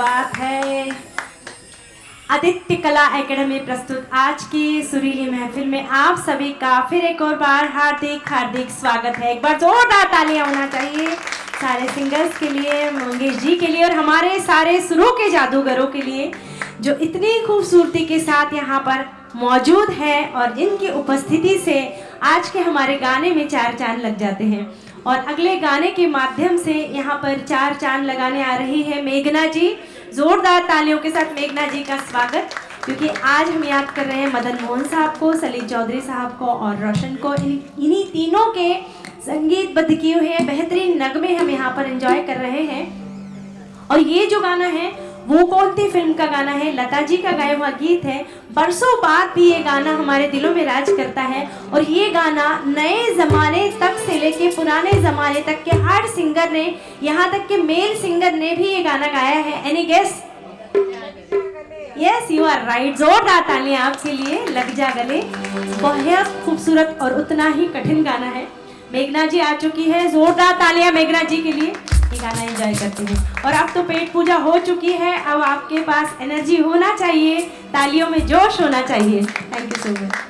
बात है। आदित्य कला एकेडमी प्रस्तुत आज की सुरीली महफिल में आप सभी का फिर एक और बार हार्दिक हार्दिक स्वागत है। एक बार जोरदार तालियां होना चाहिए सारे सिंगर्स के लिए, मंगेश जी के लिए और हमारे सारे सुरों के जादूगरों के लिए जो इतनी खूबसूरती के साथ यहाँ पर मौजूद है और जिनकी उपस्थिति से आज के हमारे गाने में चार चांद लग जाते हैं। और अगले गाने के माध्यम से यहाँ पर चार चांद लगाने आ रही है मेघना जी। जोरदार तालियों के साथ मेघना जी का स्वागत, क्योंकि आज हम याद कर रहे हैं मदन मोहन साहब को, सलील चौधरी साहब को और रोशन को। इन्हीं तीनों के संगीतबद्ध किए हुए बेहतरीन नगमे हम यहाँ पर एंजॉय कर रहे हैं। और ये जो गाना है वो कौन सी फिल्म का गाना है? लता जी का गाया हुआ गीत है। बरसों बाद भी ये गाना हमारे दिलों में राज करता है और ये गाना नए ज़माने तक से लेके पुराने ज़माने तक के हर सिंगर ने, यहाँ तक के मेल सिंगर ने भी ये गाना गाया है। Any guess? Yes, you are right. जोरदार तालियां आपके लिए। लग जा गले बहुत खूबसूरत और उतना ही कठिन गाना है। मेघना जी आ चुकी है। जोरदार तालियां मेघना जी के लिए। ये गाना एंजॉय करती हूँ। और अब तो पेट पूजा हो चुकी है, अब आपके पास एनर्जी होना चाहिए, तालियों में जोश होना चाहिए। Thank you so much.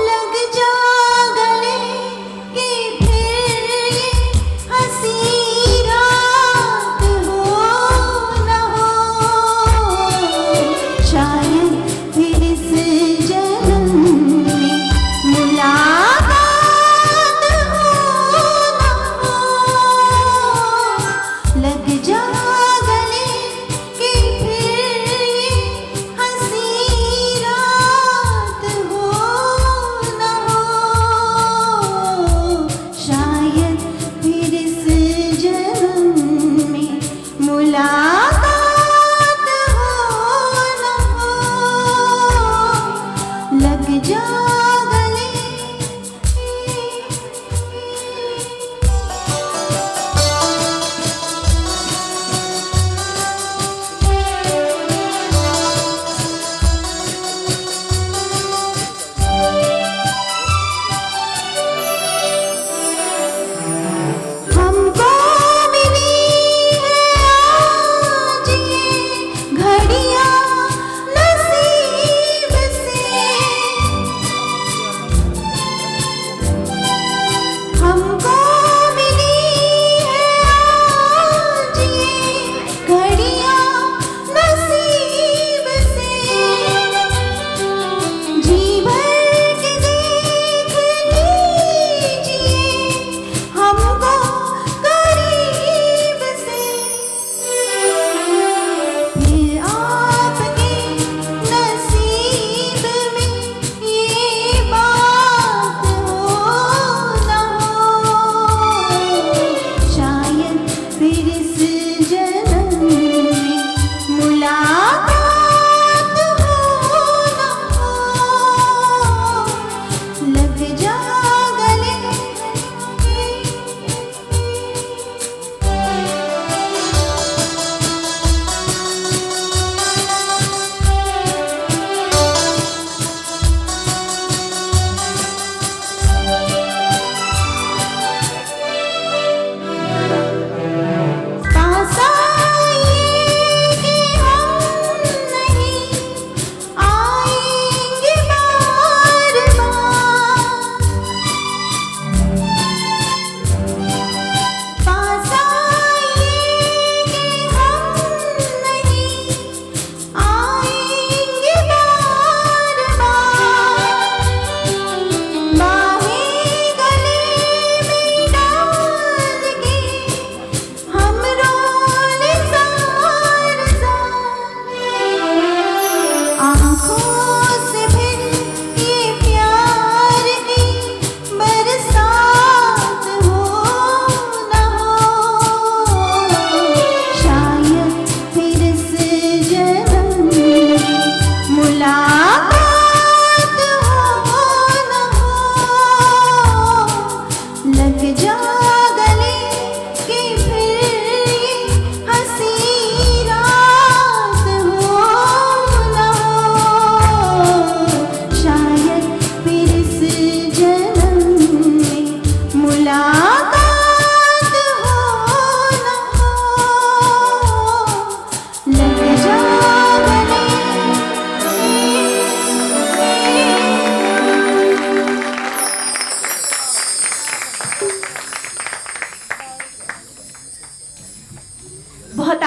लग जा गले कि फिर ये हंसी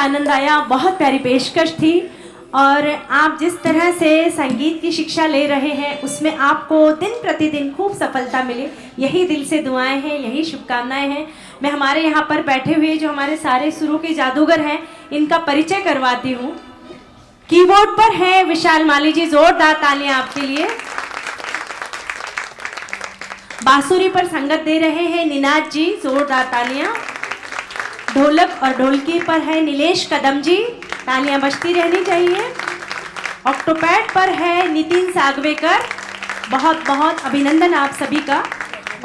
आनंद आया, बहुत प्यारी पेशकश थी। और आप जिस तरह से संगीत की शिक्षा ले रहे हैं उसमें आपको दिन प्रतिदिन खूब सफलता मिले, यही दिल से दुआएं हैं, यही शुभकामनाएं हैं। मैं हमारे यहाँ पर बैठे हुए जो हमारे सारे सुरों के जादूगर हैं इनका परिचय करवाती हूँ। कीबोर्ड पर है विशाल माली जी, जोरदार तालियां आपके लिए। बांसुरी पर संगत दे रहे हैं निनाद जी, जोरदार तालियां। ढोलक और ढोलकी पर है नीलेश कदम जी, तालियां बजती रहनी चाहिए। ऑक्टोपैड पर है नितिन सागवेकर, बहुत बहुत अभिनंदन आप सभी का।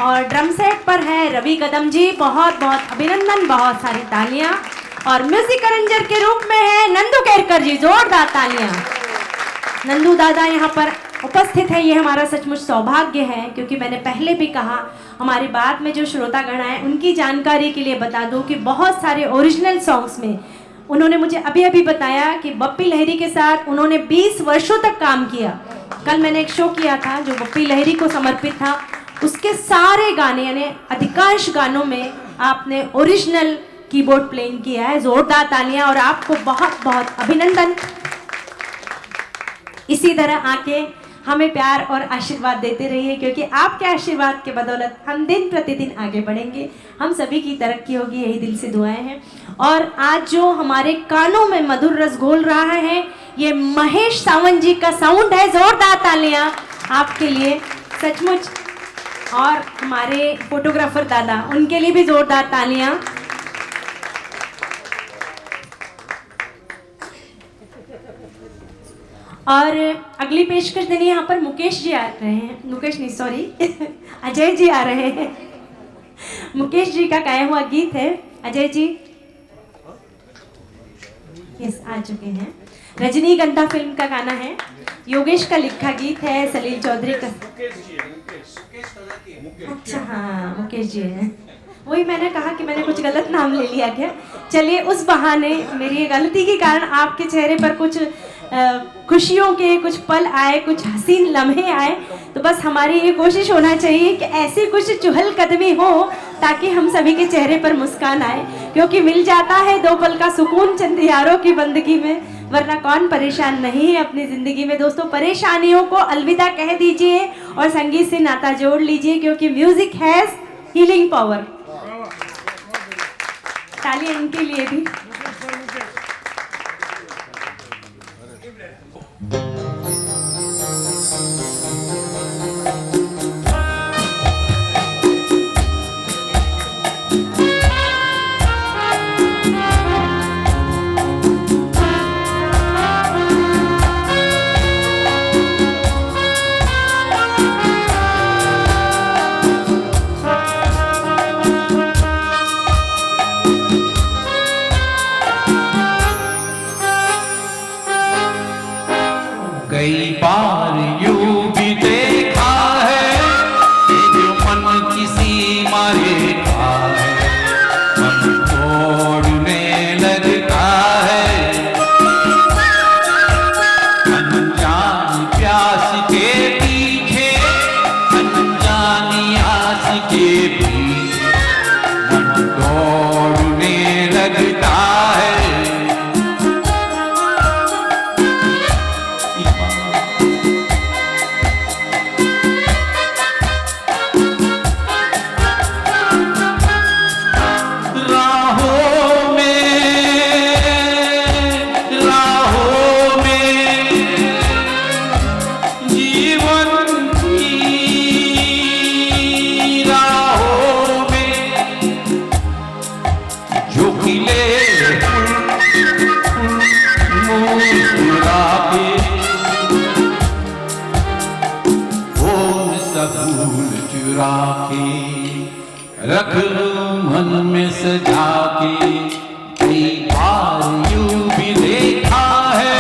और ड्रम सेट पर है रवि कदम जी, बहुत बहुत अभिनंदन, बहुत सारी तालियां। और म्यूजिक अरेंजर के रूप में है नंदू केरकर जी, जोरदार तालियां। नंदू दादा यहाँ पर उपस्थित है, ये हमारा सचमुच सौभाग्य है, क्योंकि मैंने पहले भी कहा हमारे बाद में जो श्रोतागण आए उनकी जानकारी के लिए बता दूं कि बहुत सारे ओरिजिनल सॉन्ग्स में उन्होंने मुझे अभी अभी बताया कि बप्पी लहरी के साथ उन्होंने 20 वर्षों तक काम किया। कल मैंने एक शो किया था जो बप्पी लहरी को समर्पित था, उसके सारे गाने यानी अधिकांश गानों में आपने ओरिजिनल कीबोर्ड प्लेइंग किया है, जोरदार तालियां और आपको बहुत बहुत अभिनंदन। इसी तरह आके हमें प्यार और आशीर्वाद देते रहिए, क्योंकि आपके आशीर्वाद के बदौलत हम दिन प्रतिदिन आगे बढ़ेंगे, हम सभी की तरक्की होगी, यही दिल से दुआएं हैं। और आज जो हमारे कानों में मधुर रस घोल रहा है ये महेश सावंत जी का साउंड है, जोरदार तालियां आपके लिए सचमुच। और हमारे फोटोग्राफर दादा, उनके लिए भी जोरदार तालियां। और अगली पेशकश देनी यहाँ पर मुकेश जी आ रहे हैं, मुकेश नहीं सॉरी अजय जी आ रहे हैं। मुकेश जी का गाया हुआ गीत है, अजय जी यस आ चुके हैं। रजनीगंधा फिल्म का गाना है, योगेश का लिखा गीत है, सलील चौधरी का। अच्छा हाँ मुकेश जी है, वही मैंने कहा कि मैंने कुछ गलत नाम ले लिया क्या। चलिए उस बहाने मेरी गलती के कारण आपके चेहरे पर कुछ खुशियों के कुछ पल आए, कुछ हसीन लम्हे आए, तो बस हमारी ये कोशिश होना चाहिए कि ऐसी कुछ चुहल कदमी हो ताकि हम सभी के चेहरे पर मुस्कान आए, क्योंकि मिल जाता है 2 पल का सुकून चंद यारों की बंदगी में, वरना कौन परेशान नहीं है अपनी जिंदगी में। दोस्तों परेशानियों को अलविदा कह दीजिए और संगीत से नाता जोड़ लीजिए, क्योंकि म्यूजिक हैज हीलिंग पावर। तालियां इनके लिए भी। कई बार यूं भी देखा है कि जो मन की सीमा रेखा है मन तोड़ने लगता है। अनजान प्यास के पीछे अनजानी आस के पीछे मन तोड़ने लगता है। रख मन में सजा के कई बार यूं भी देखा है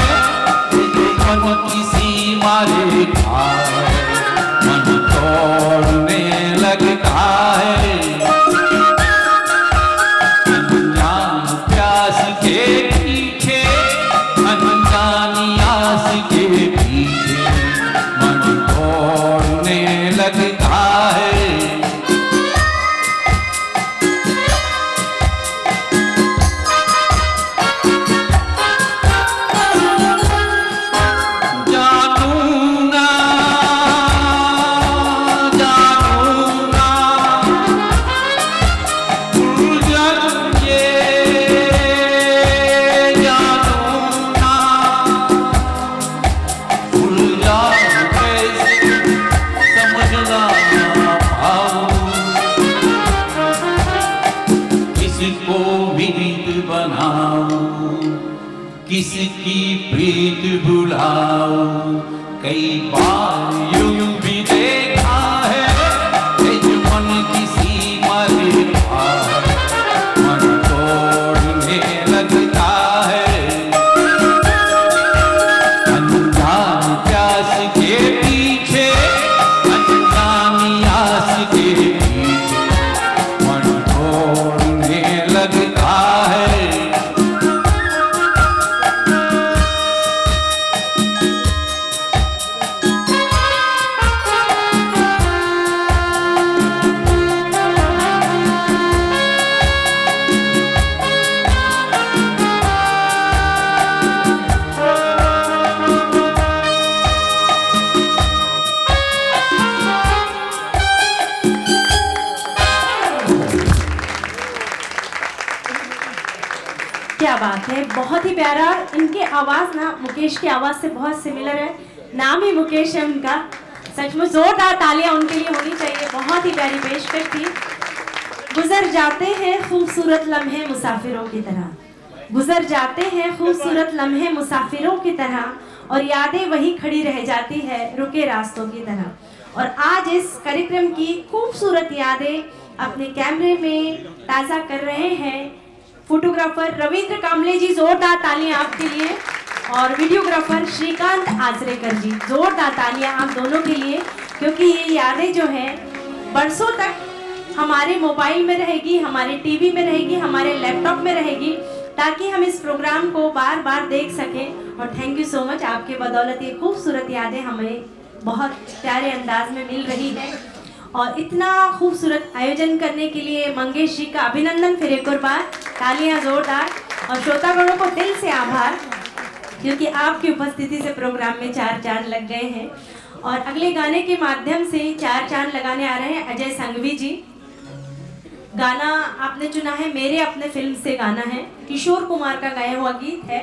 कि मन की सीमा रेखा है मन तोड़ने लगता है। अनजान प्यास के पीछे अनजानी आस के पीछे मन तोड़ने लगता है। किसकी प्रीत भुलाऊं। कई बार यूं भी देखा है कि जो मन किसी मरता मन तोड़ने लगता है। अनजान प्यास के पीछे अनजानी आस के पीछे मन तोड़ने लगता है। क्या बात है, बहुत ही प्यारा। इनके आवाज ना मुकेश की आवाज से बहुत सिमिलर है, नाम ही मुकेश है उनका। सचमुच जोरदार तालियां उनके लिए होनी चाहिए, बहुत ही प्यारी पेशकश थी। गुजर जाते हैं खूबसूरत लम्हे मुसाफिरों की तरह, गुजर जाते हैं खूबसूरत लम्हे मुसाफिरों की तरह, और यादें वही खड़ी रह जाती है रुके रास्तों की तरह। और आज इस कार्यक्रम की खूबसूरत यादें अपने कैमरे में ताज़ा कर रहे हैं फोटोग्राफर रविंद्र कामले जी, जोरदार तालियां आपके लिए। और वीडियोग्राफर श्रीकांत आचरेकर जी, जोरदार तालियां आप दोनों के लिए, क्योंकि ये यादें जो है बरसों तक हमारे मोबाइल में रहेगी, हमारे टीवी में रहेगी, हमारे लैपटॉप में रहेगी, ताकि हम इस प्रोग्राम को बार बार देख सकें। और थैंक यू सो मच, आपके बदौलत ये खूबसूरत यादें हमें बहुत प्यारे अंदाज में मिल रही है। और इतना खूबसूरत आयोजन करने के लिए मंगेश जी का अभिनंदन फिर एक और बार, तालियां जोरदार। और श्रोतागणों को दिल से आभार, क्योंकि आपकी उपस्थिति से प्रोग्राम में 4 चांद लग गए हैं। और अगले गाने के माध्यम से 4 चांद लगाने आ रहे हैं अजय संघवी जी। गाना आपने चुना है मेरे अपने फिल्म से गाना है, किशोर कुमार का गाया हुआ गीत है,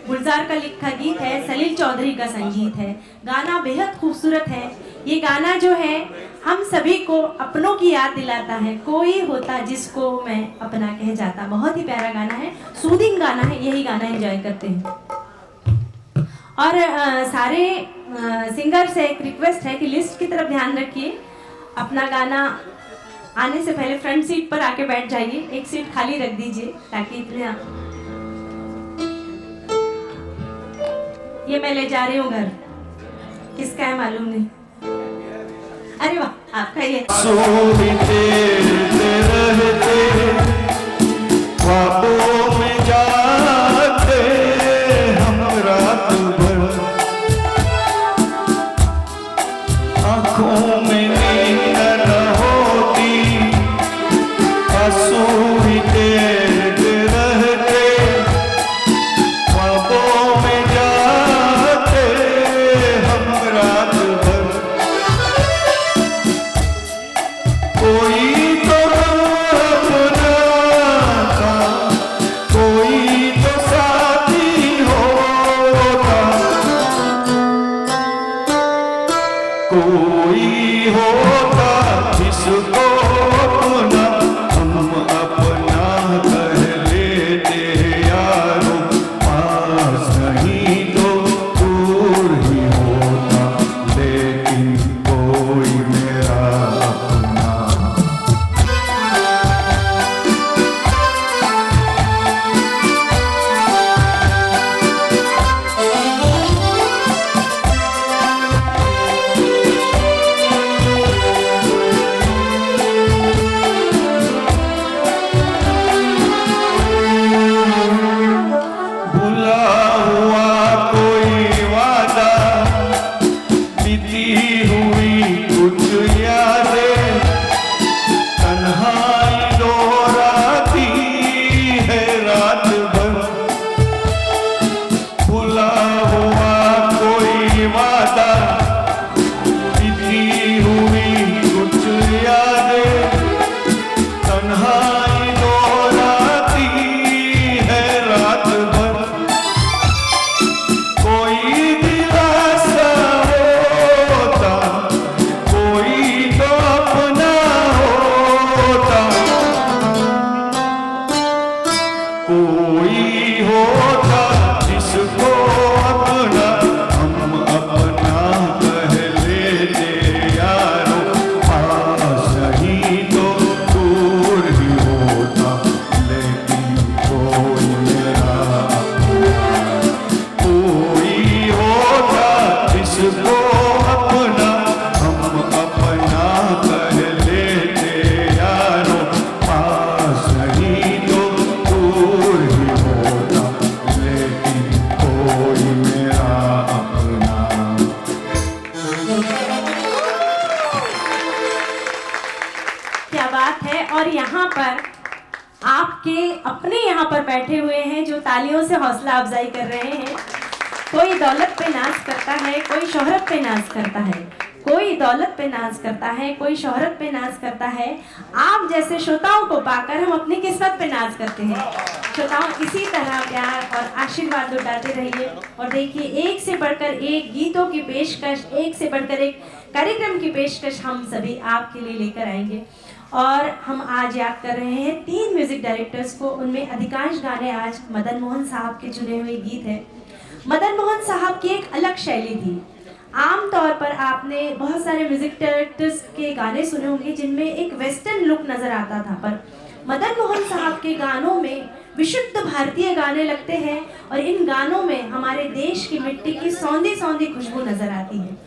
गुलजार का लिखा गीत है, सलील चौधरी का संगीत है। गाना बेहद खूबसूरत है। ये गाना जो है हम सभी को अपनों की याद दिलाता है, कोई होता जिसको मैं अपना कह जाता। बहुत ही प्यारा गाना है, सूदिंग गाना है, यही गाना एंजॉय करते हैं। और सारे सिंगर से एक रिक्वेस्ट है कि लिस्ट की तरफ ध्यान रखिए। अपना गाना आने से पहले फ्रंट सीट पर आके बैठ जाइए, एक सीट खाली रख दीजिए, ताकि इतने ये मैं ले जा रही हूँ घर, किसका है मालूम नहीं। अरे वाह, आपका ये सोते रहते ख्वाबों में जाते हम रात भर, आँखों में नींद न होती, आंसू ही तेरते रहते ख्वाबों में जाते हम रात भर। कोई तो अपना था, कोई तो साथी होता, कोई होता जिसको अपना हम अपना कह लेते यारों, पास नहीं तो दूर ही होता, लेकिन कोई मेरा अपना। क्या बात है। और यहाँ पर आपके अपने यहाँ पर बैठे हुए हैं जो तालियों से हौसला अफजाई कर रहे हैं। कोई दौलत पे नाज करता है, कोई शोहरत पे नाज करता है, कोई दौलत पे नाज करता है, कोई शोहरत पे नाज करता है। आप जैसे श्रोताओं को पाकर हम अपनी किस्मत पे नाज करते हैं। श्रोताओं, इसी तरह प्यार और आशीर्वाद लुटाते रहिए। और देखिए, एक से बढ़कर एक गीतों की पेशकश, एक से बढ़कर एक कार्यक्रम की पेशकश हम सभी आपके लिए लेकर आएंगे। और हम आज याद कर रहे हैं 3 म्यूजिक डायरेक्टर्स को। उनमें अधिकांश गाने आज मदन मोहन साहब के चुने हुए गीत हैं। मदन मोहन साहब की एक अलग शैली थी। आमतौर पर आपने बहुत सारे म्यूजिक डायरेक्टर्स के गाने सुने होंगे जिनमें एक वेस्टर्न लुक नजर आता था, पर मदन मोहन साहब के गानों में विशुद्ध भारतीय गाने लगते हैं और इन गानों में हमारे देश की मिट्टी की सौंधी सौंधी खुशबू नजर आती है।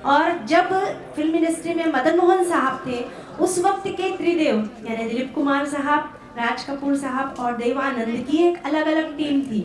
और जब फिल्म इंडस्ट्री में मदन मोहन साहब थे, उस वक्त के त्रिदेव यानी दिलीप कुमार साहब, राज कपूर साहब और देवानंद की एक अलग अलग टीम थी।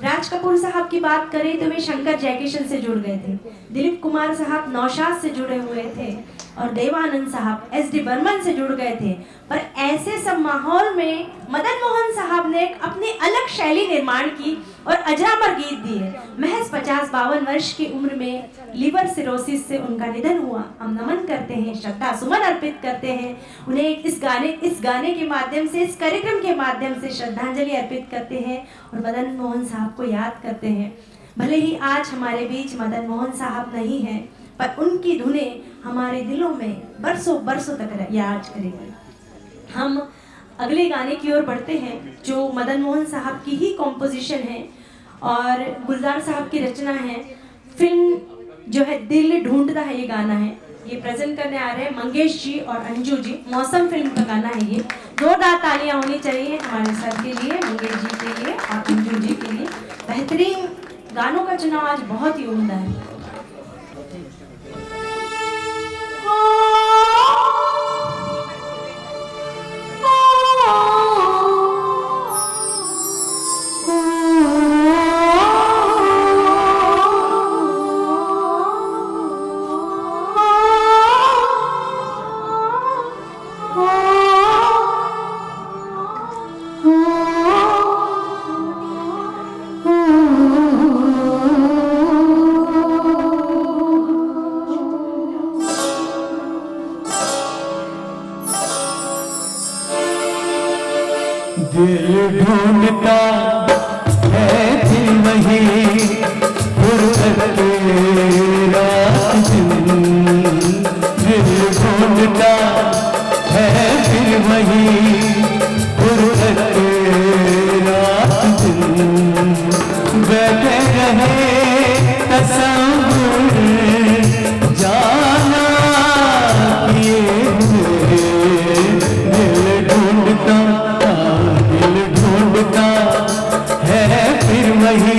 राज कपूर साहब की बात करें तो वे शंकर जयकिशन से जुड़ गए थे, दिलीप कुमार साहब नौशाद से जुड़े हुए थे और देवानंद साहब SD बर्मन से जुड़ गए थे। पर ऐसे सब माहौल में मदन मोहन साहब ने एक अपनी अलग शैली निर्माण की और अजरामर गीत दिए। महज 50-52 वर्ष की उम्र में लीवर सिरोसिस से उनका निधन हुआ। हम नमन करते हैं, श्रद्धा सुमन अर्पित करते हैं उन्हें। इस गाने के माध्यम से, इस कार्यक्रम के माध्यम से श्रद्धांजलि अर्पित करते हैं और मदन मोहन साहब को याद करते हैं। भले ही आज हमारे बीच मदन मोहन साहब नहीं हैं, पर उनकी धुनें हमारे दिलों में बरसों बरसों तक याद करेंगी। हम अगले गाने की ओर बढ़ते हैं जो मदन मोहन साहब की ही कॉम्पोजिशन है और गुलजार साहब की रचना है। फिल्म जो है दिल ढूंढता है, ये गाना है। ये प्रेजेंट करने आ रहे हैं मंगेश जी और अंजू जी। मौसम फिल्म का गाना है ये। जोरदार तालियां होनी चाहिए हमारे सर के लिए, मंगेश जी के लिए और अंजू जी के लिए। बेहतरीन गानों का चुनाव आज बहुत ही उम्दा है। दिल ढूंढता है दिल वही फुर्सत रात दिन। दिल ढूंढता है दिल वही फुर्सत रात दिन। बैठे रहे तसव्वुर जाना किए हुए। दिल ढूंढता है फिर वही।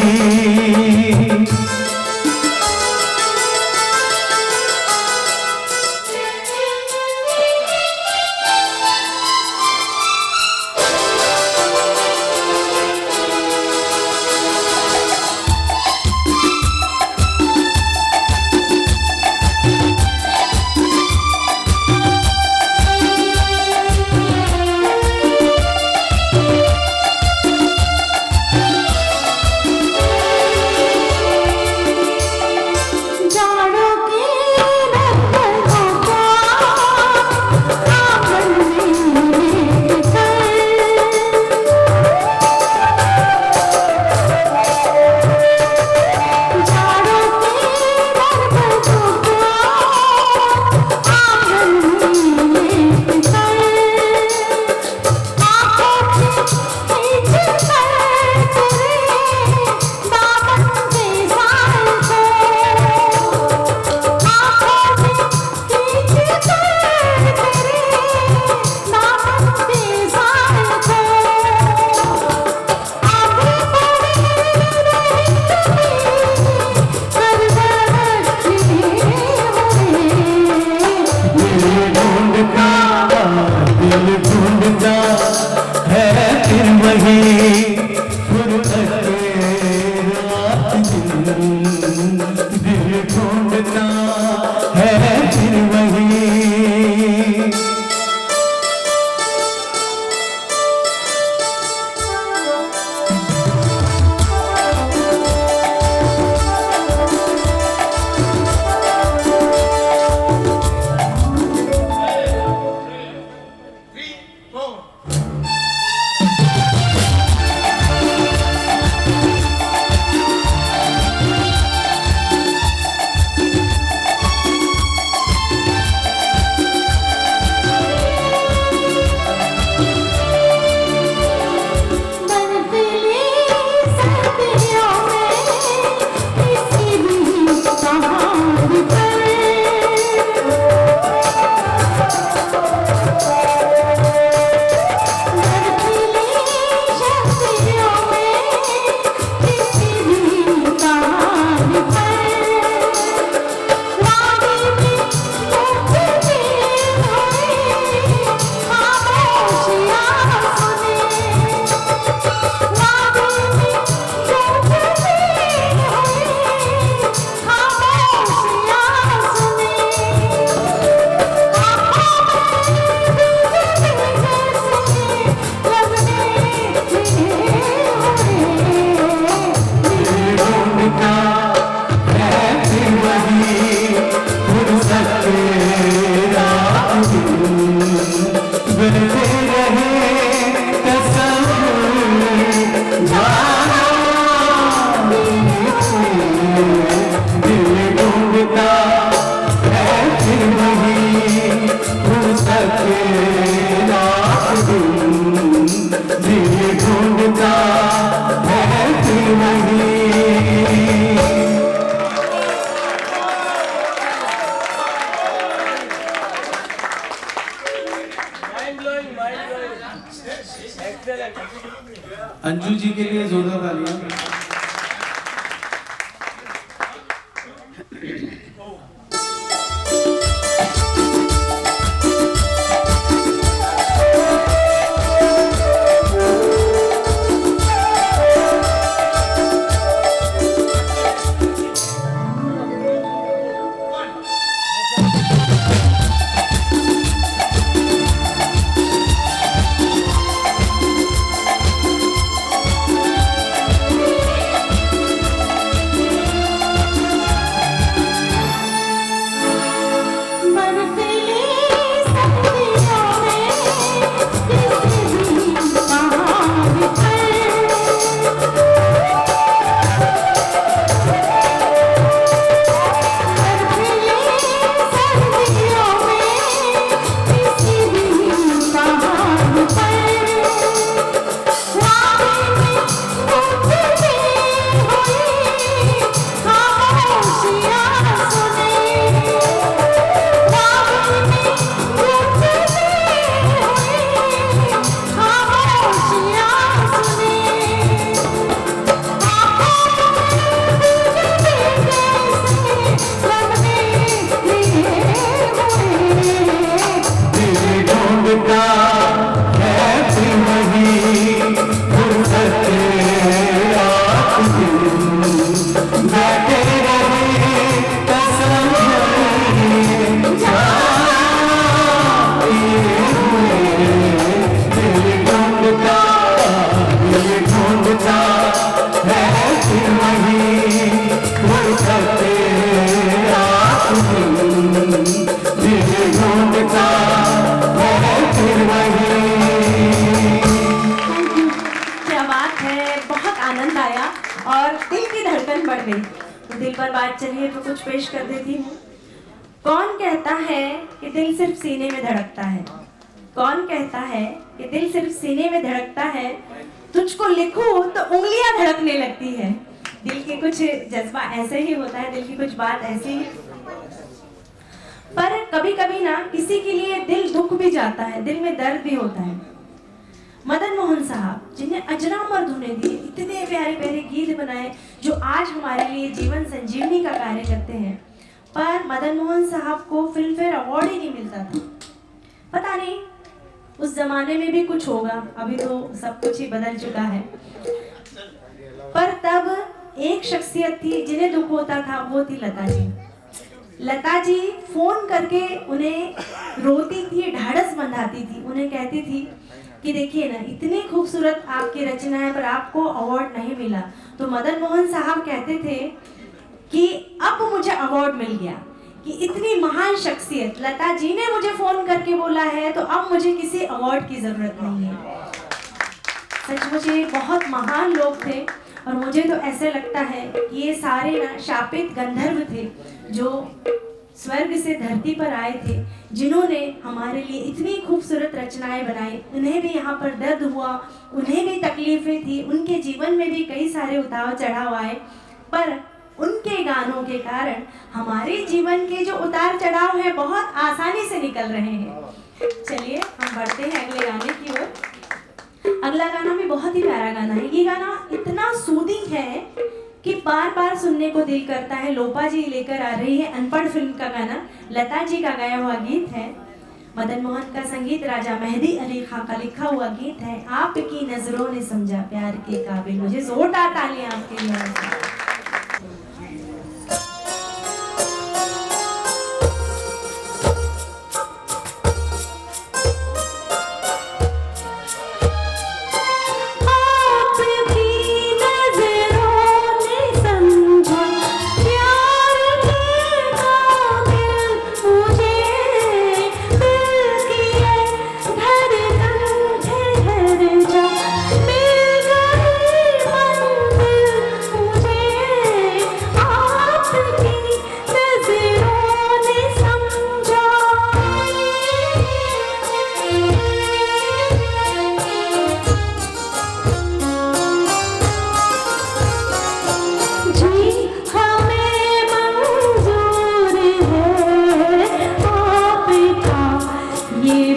बैठे रहे कसम जाना दिल ढूंढता है फिर वही फुर्सत रात दिन दिल ढूंढता है फिर वही अंजू जी के लिए जोरदार तालियां। क्या बात है, बहुत आनंद आया और दिल की धड़कन बढ़ गई। तो दिल पर बात चलिए तो कुछ पेश कर देती हूँ। कौन कहता है कि दिल सिर्फ सीने में धड़कता है? कौन कहता है कि दिल सिर्फ सीने में धड़कता है? तुझको लिखूं तो उंगलियां धड़कने लगती है। दिल के कुछ जज्बा ऐसे ही होता है, दिल की कुछ बात ऐसी ही। पर कभी कभी ना किसी के लिए दिल दुख भी जाता है, दिल में दर्द भी होता है। मदन मोहन साहब जिन्हें अजरामर धुनें दी, इतने प्यारे प्यारे गीत बनाए जो आज हमारे लिए जीवन संजीवनी का कार्य करते हैं, पर मदन मोहन साहब को फिल्म फेयर अवार्ड ही नहीं मिलता था। पता नहीं उस जमाने में भी कुछ होगा, अभी तो सब कुछ ही बदल चुका है। पर तब एक शख्सियत थी जिन्हें दुख होता था, वो थी लता जी। लता जी फोन करके उन्हें रोती थी, ढाढ़स बंधाती थी, उन्हें कहती थी कि देखिए ना, इतनी खूबसूरत आपकी रचना है पर आपको अवार्ड नहीं मिला। तो मदन मोहन साहब कहते थे कि अब मुझे अवार्ड मिल गया, कि इतनी महान शख्सियत लता जी ने मुझे फोन करके बोला है तो अब मुझे किसी अवार्ड की जरूरत नहीं है। सचमुच ये बहुत महान लोग थे और मुझे तो ऐसे लगता है कि ये सारे ना शापित गंधर्व थे जो स्वर्ग से धरती पर आए थे, जिन्होंने हमारे लिए इतनी खूबसूरत रचनाएं बनाई। उन्हें भी यहाँ पर दर्द हुआ, उन्हें भी तकलीफें थी, उनके जीवन में भी कई सारे उतार चढ़ाव आए, पर उनके गानों के कारण हमारे जीवन के जो उतार चढ़ाव है बहुत आसानी से निकल रहे हैं। चलिए हम बढ़ते हैं अगले गाने की ओर। अगला गाना भी बहुत ही प्यारा गाना है। ये गाना इतना सूदिंग है कि बार बार सुनने को दिल करता है। लोपा जी लेकर आ रही है अनपढ़ फिल्म का गाना, लता जी का गाया हुआ गीत है, मदन मोहन का संगीत, राजा मेहदी अली खां का लिखा हुआ गीत है। आपकी नजरों ने समझा प्यार के काबिल। मुझे जोरदार तालियां आपके लिए। धर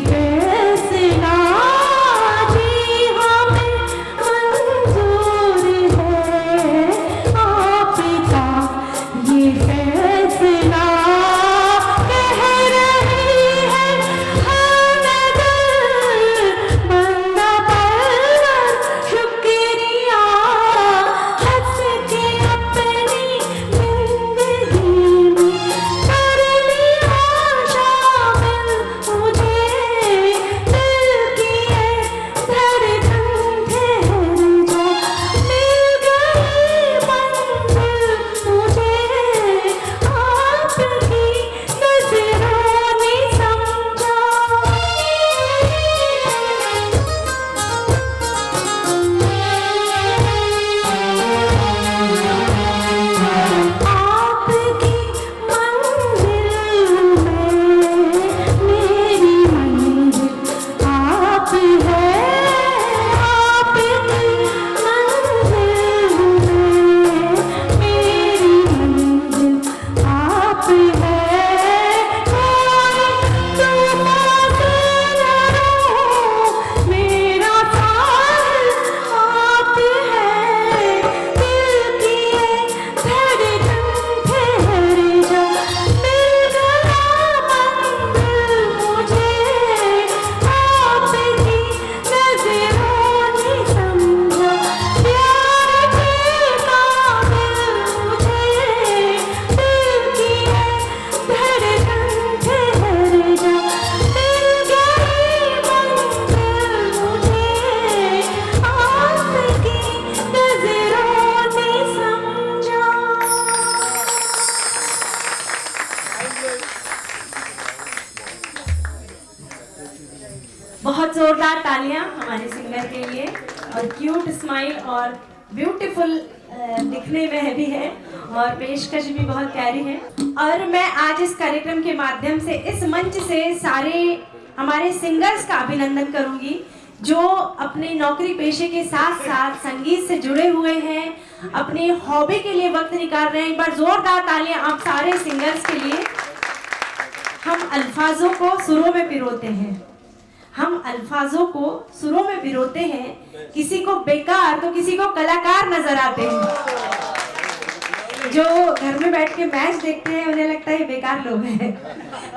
फैसला जी हमें मंजूर है, आपका ये फैसला कह रही है हम बंदा पर शुक्रिया, हंस के अपनी जिंदगी में कर लिया शामिल मुझे, दिल की ये धड़कन ठहर जा, मिल गई मंजिल मुझे, आपकी नजरों ने समझा। आपकी मंजिल में मेरी मंजिल आप है, आपकी मंजिल में मेरी मंजिल आप है, कोई तूफान न रो मेरा साहिल आप है, दिल की ये धड़कन ठहर जा, मिल गया मंजिल मुझे, आपकी नजरों ने समझा, प्यार के काबिल मुझे, दिल की ये धड़कन ठहर जा, मिल गई मंजिल मुझे, आपकी नजरों ने समझा। बहुत जोरदार तालियां हमारे सिंगर के लिए, और क्यूट स्माइल और ब्यूटीफुल दिखने में भी है, और पेशकश भी बहुत प्यारी है। और मैं आज इस कार्यक्रम के माध्यम से इस मंच से सारे हमारे सिंगर्स का अभिनंदन करूंगी जो अपने नौकरी पेशे के साथ साथ संगीत से जुड़े हुए हैं, अपनी हॉबी के लिए वक्त निकाल रहे हैं। एक बार जोरदार तालियां आप सारे सिंगर्स के लिए। हम अल्फाजों को सुरों में पिरोते हैं, हम अल्फाजों को सुरों में पिरोते हैं, किसी को बेकार तो किसी को कलाकार नजर आते हैं। जो घर में बैठ के मैच देखते हैं उन्हें लगता है बेकार लोग हैं,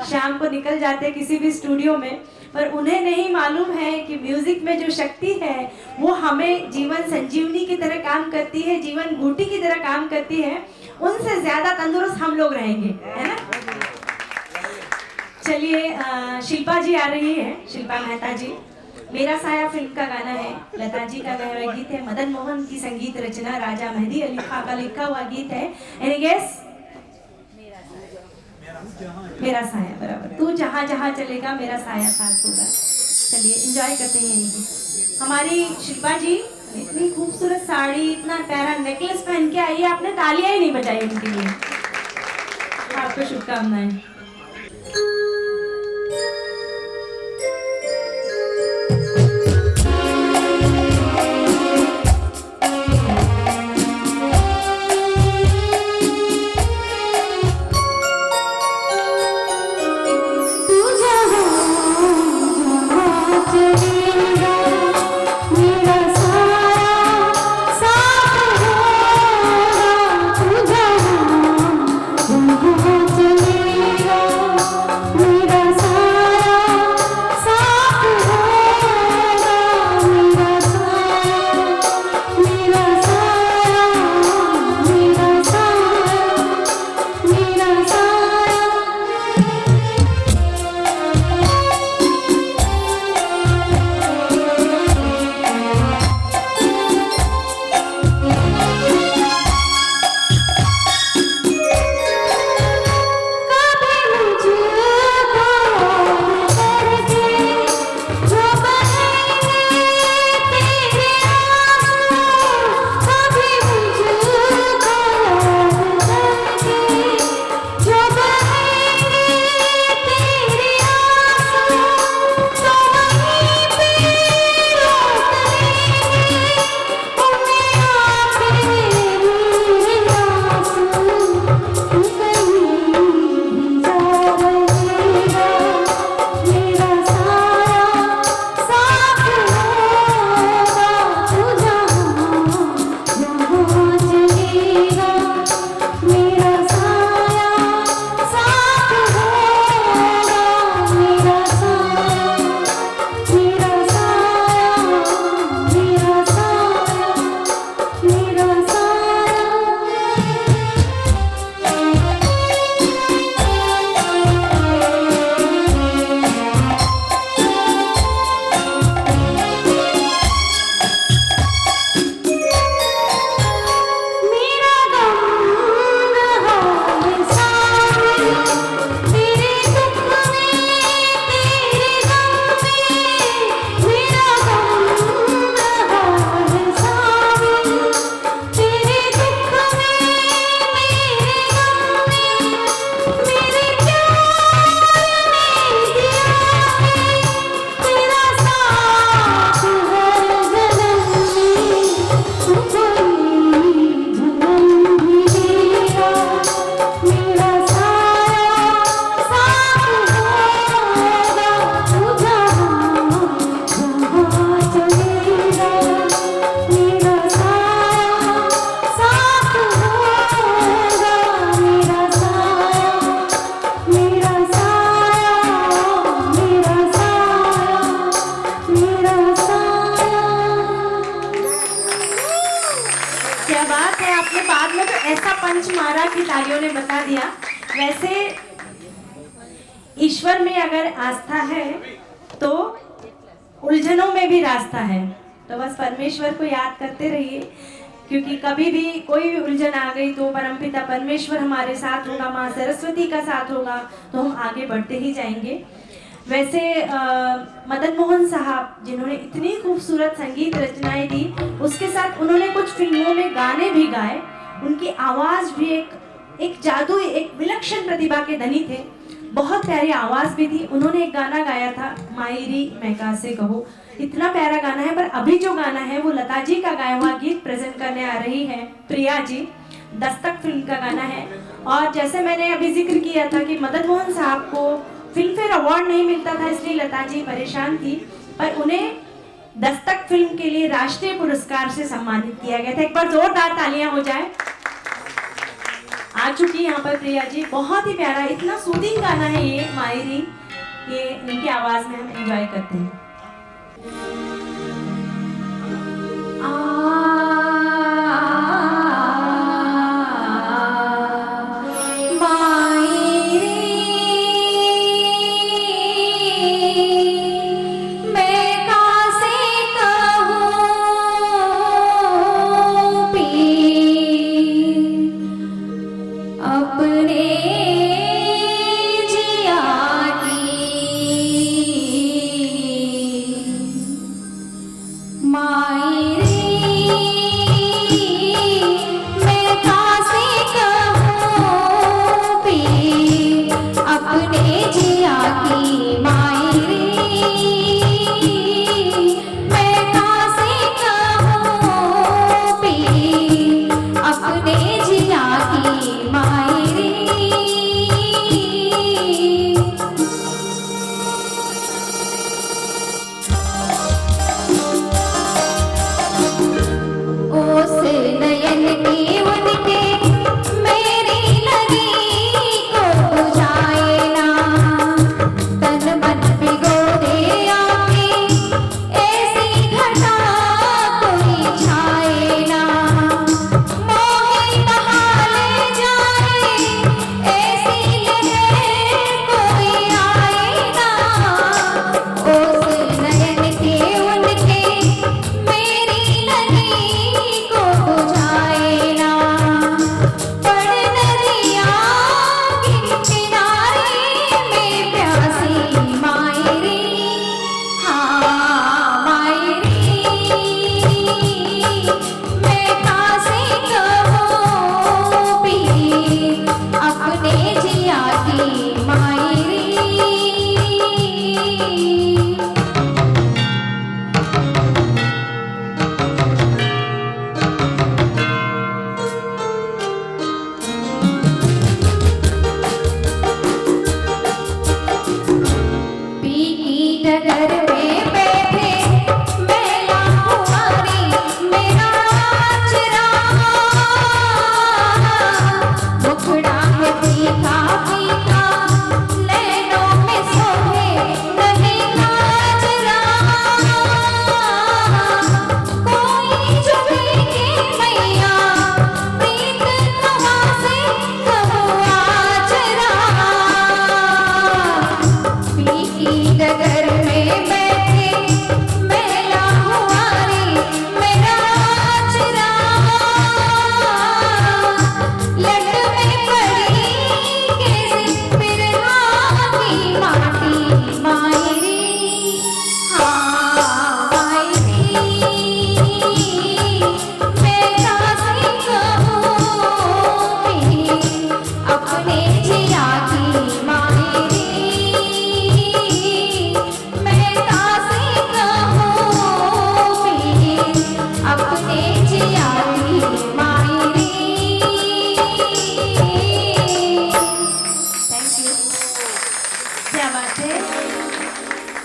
शाम को निकल जाते हैं किसी भी स्टूडियो में, पर उन्हें नहीं मालूम है कि म्यूजिक में जो शक्ति है वो हमें जीवन संजीवनी की तरह काम करती है, जीवन बूटी की तरह काम करती है। उनसे ज्यादा तंदुरुस्त हम लोग रहेंगे, है ना। चलिए शिल्पा जी आ रही है, शिल्पा मेहता जी। मेरा साया फिल्म का गाना है, लता जी का गाया हुआ गीत है, मदन मोहन की संगीत रचना, राजा मेहदी अली खां का लिखा हुआ गीत है। Any guess? मेरा साया, बराबर। तू जहाँ जहाँ चलेगा मेरा साया साथ होगा। चलिए एंजॉय करते हैं ये गीत। हमारी शिल्पा जी इतनी खूबसूरत साड़ी, इतना प्यारा नेकलेस पहन के आई है, आपने तालियां ही नहीं बजाई उनके लिए। आपको शुभकामनाएं। पंच मारा कि तालियों ने बता दिया। वैसे ईश्वर में अगर आस्था है तो उलझनों में भी रास्ता है, तो बस परमेश्वर को याद करते रहिए, क्योंकि कभी भी कोई भी उलझन आ गई तो परमपिता परमेश्वर हमारे साथ होगा, माँ सरस्वती का साथ होगा, तो हम आगे बढ़ते ही जाएंगे। वैसे मदन मोहन साहब जिन्होंने इतनी खूबसूरत संगीत रचनाएं दी, उसके साथ उन्होंने कुछ फिल्मों में गाने भी गाए। उनकी आवाज़ भी एक जादू, एक विलक्षण प्रतिभा के धनी थे, बहुत प्यारी आवाज़ भी थी। उन्होंने एक गाना गाया था, मायरी मैं कासे कहो, इतना प्यारा गाना है। पर अभी जो गाना है वो लता जी का गाया हुआ गीत प्रेजेंट करने आ रही है प्रिया जी, दस्तक फिल्म का गाना है। और जैसे मैंने अभी जिक्र किया था कि मदन मोहन साहब को फिल्म फेयर अवार्ड नहीं मिलता था, इसलिए लता जी परेशान थी, पर उन्हें दस्तक फिल्म के लिए राष्ट्रीय पुरस्कार से सम्मानित किया गया था। एक बार जोरदार तालियां हो जाए। आ चुकी यहाँ पर प्रिया जी, बहुत ही प्यारा, इतना सूदिंग गाना है ये मायरी, ये इनकी आवाज में हम एंजॉय करते हैं।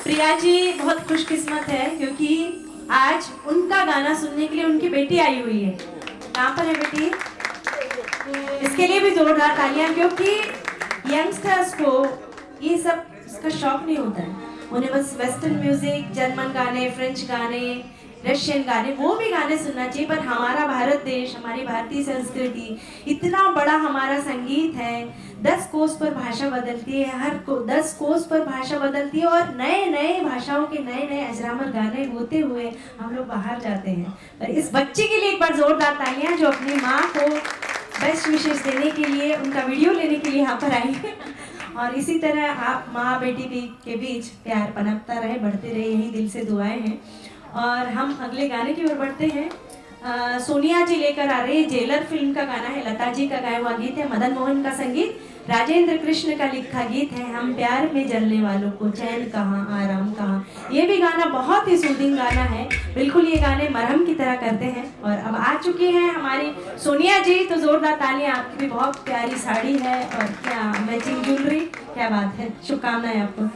प्रिया जी बहुत खुशकिस्मत है क्योंकि आज उनका गाना सुनने के लिए उनकी बेटी आई हुई है। कहाँ पर है बेटी? इसके लिए भी जोरदार तालियां, क्योंकि यंगस्टर्स को ये सब इसका शौक नहीं होता है। उन्हें बस वेस्टर्न म्यूजिक, जर्मन गाने, फ्रेंच गाने, रशियन गाने, वो भी गाने सुनना चाहिए। पर हमारा भारत देश, हमारी भारतीय संस्कृति, इतना बड़ा हमारा संगीत है, 10 कोस पर भाषा बदलती है, 10 कोस पर भाषा बदलती है, और नए नए भाषाओं के नए नए अजरामर गाने होते हुए हम लोग बाहर जाते हैं। पर इस बच्चे के लिए एक बार जोरदार तालियां, जो अपनी माँ को बेस्ट विशेष देने के लिए, उनका वीडियो लेने के लिए यहाँ पर आई है। और इसी तरह आप माँ बेटी भी के बीच प्यार पनपता रहे, बढ़ते रहे, यही दिल से दुआएं हैं। और हम अगले गाने की ओर बढ़ते हैं। सोनिया जी लेकर आ रही है, जेलर फिल्म का गाना है, लता जी का गाया हुआ गीत है, मदन मोहन का संगीत, राजेंद्र कृष्ण का लिखा गीत है, हम प्यार में जलने वालों को चैन कहाँ आराम कहाँ। ये भी गाना बहुत ही सूदिंग गाना है, बिल्कुल ये गाने मरहम की तरह करते हैं। और अब आ चुकी हैं हमारी सोनिया जी, तो जोरदार तालियां, आपकी भी बहुत प्यारी साड़ी है और क्या मैचिंग ज्वेलरी, क्या बात है, शुभकामनाएं आपको।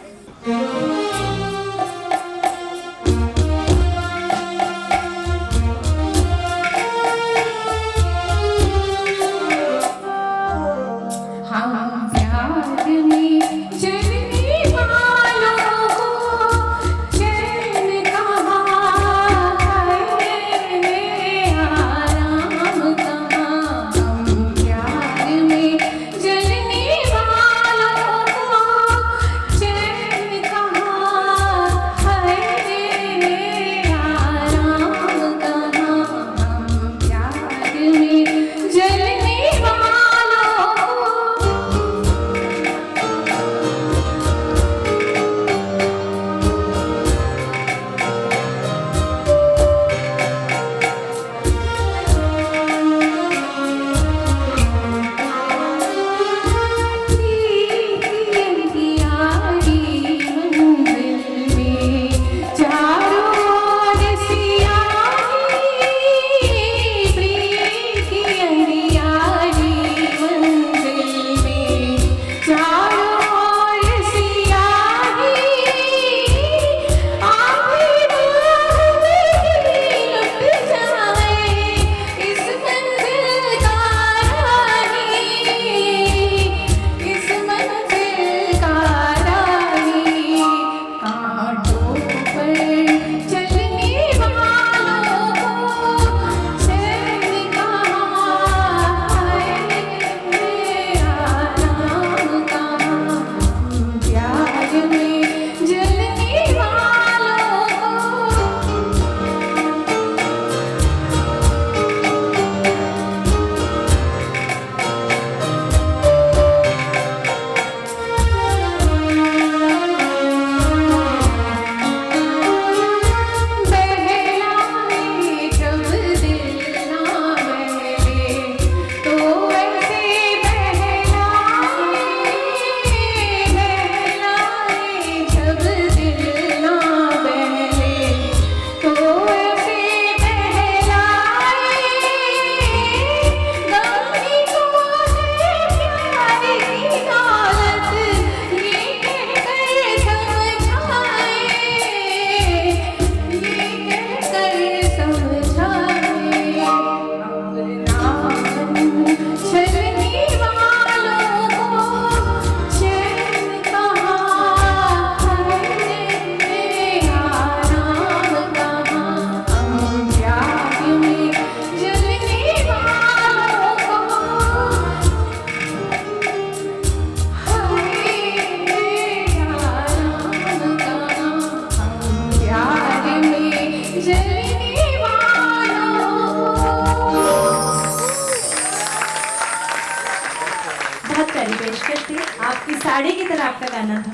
आपकी साड़ी की तरह आपका गाना था,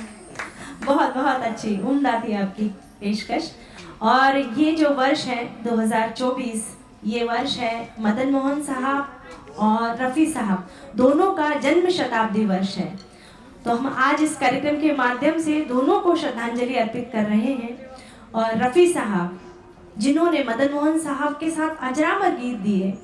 बहुत बहुत अच्छी उम्दा थी आपकी पेशकश। और ये जो वर्ष है 2024, ये वर्ष है मदन मोहन साहब और रफ़ी साहब दोनों का जन्म शताब्दी वर्ष है। तो हम आज इस कार्यक्रम के माध्यम से दोनों को श्रद्धांजलि अर्पित कर रहे हैं। और रफ़ी साहब जिन्होंने मदन मोहन साहब के साथ अजरामर गीत दिए,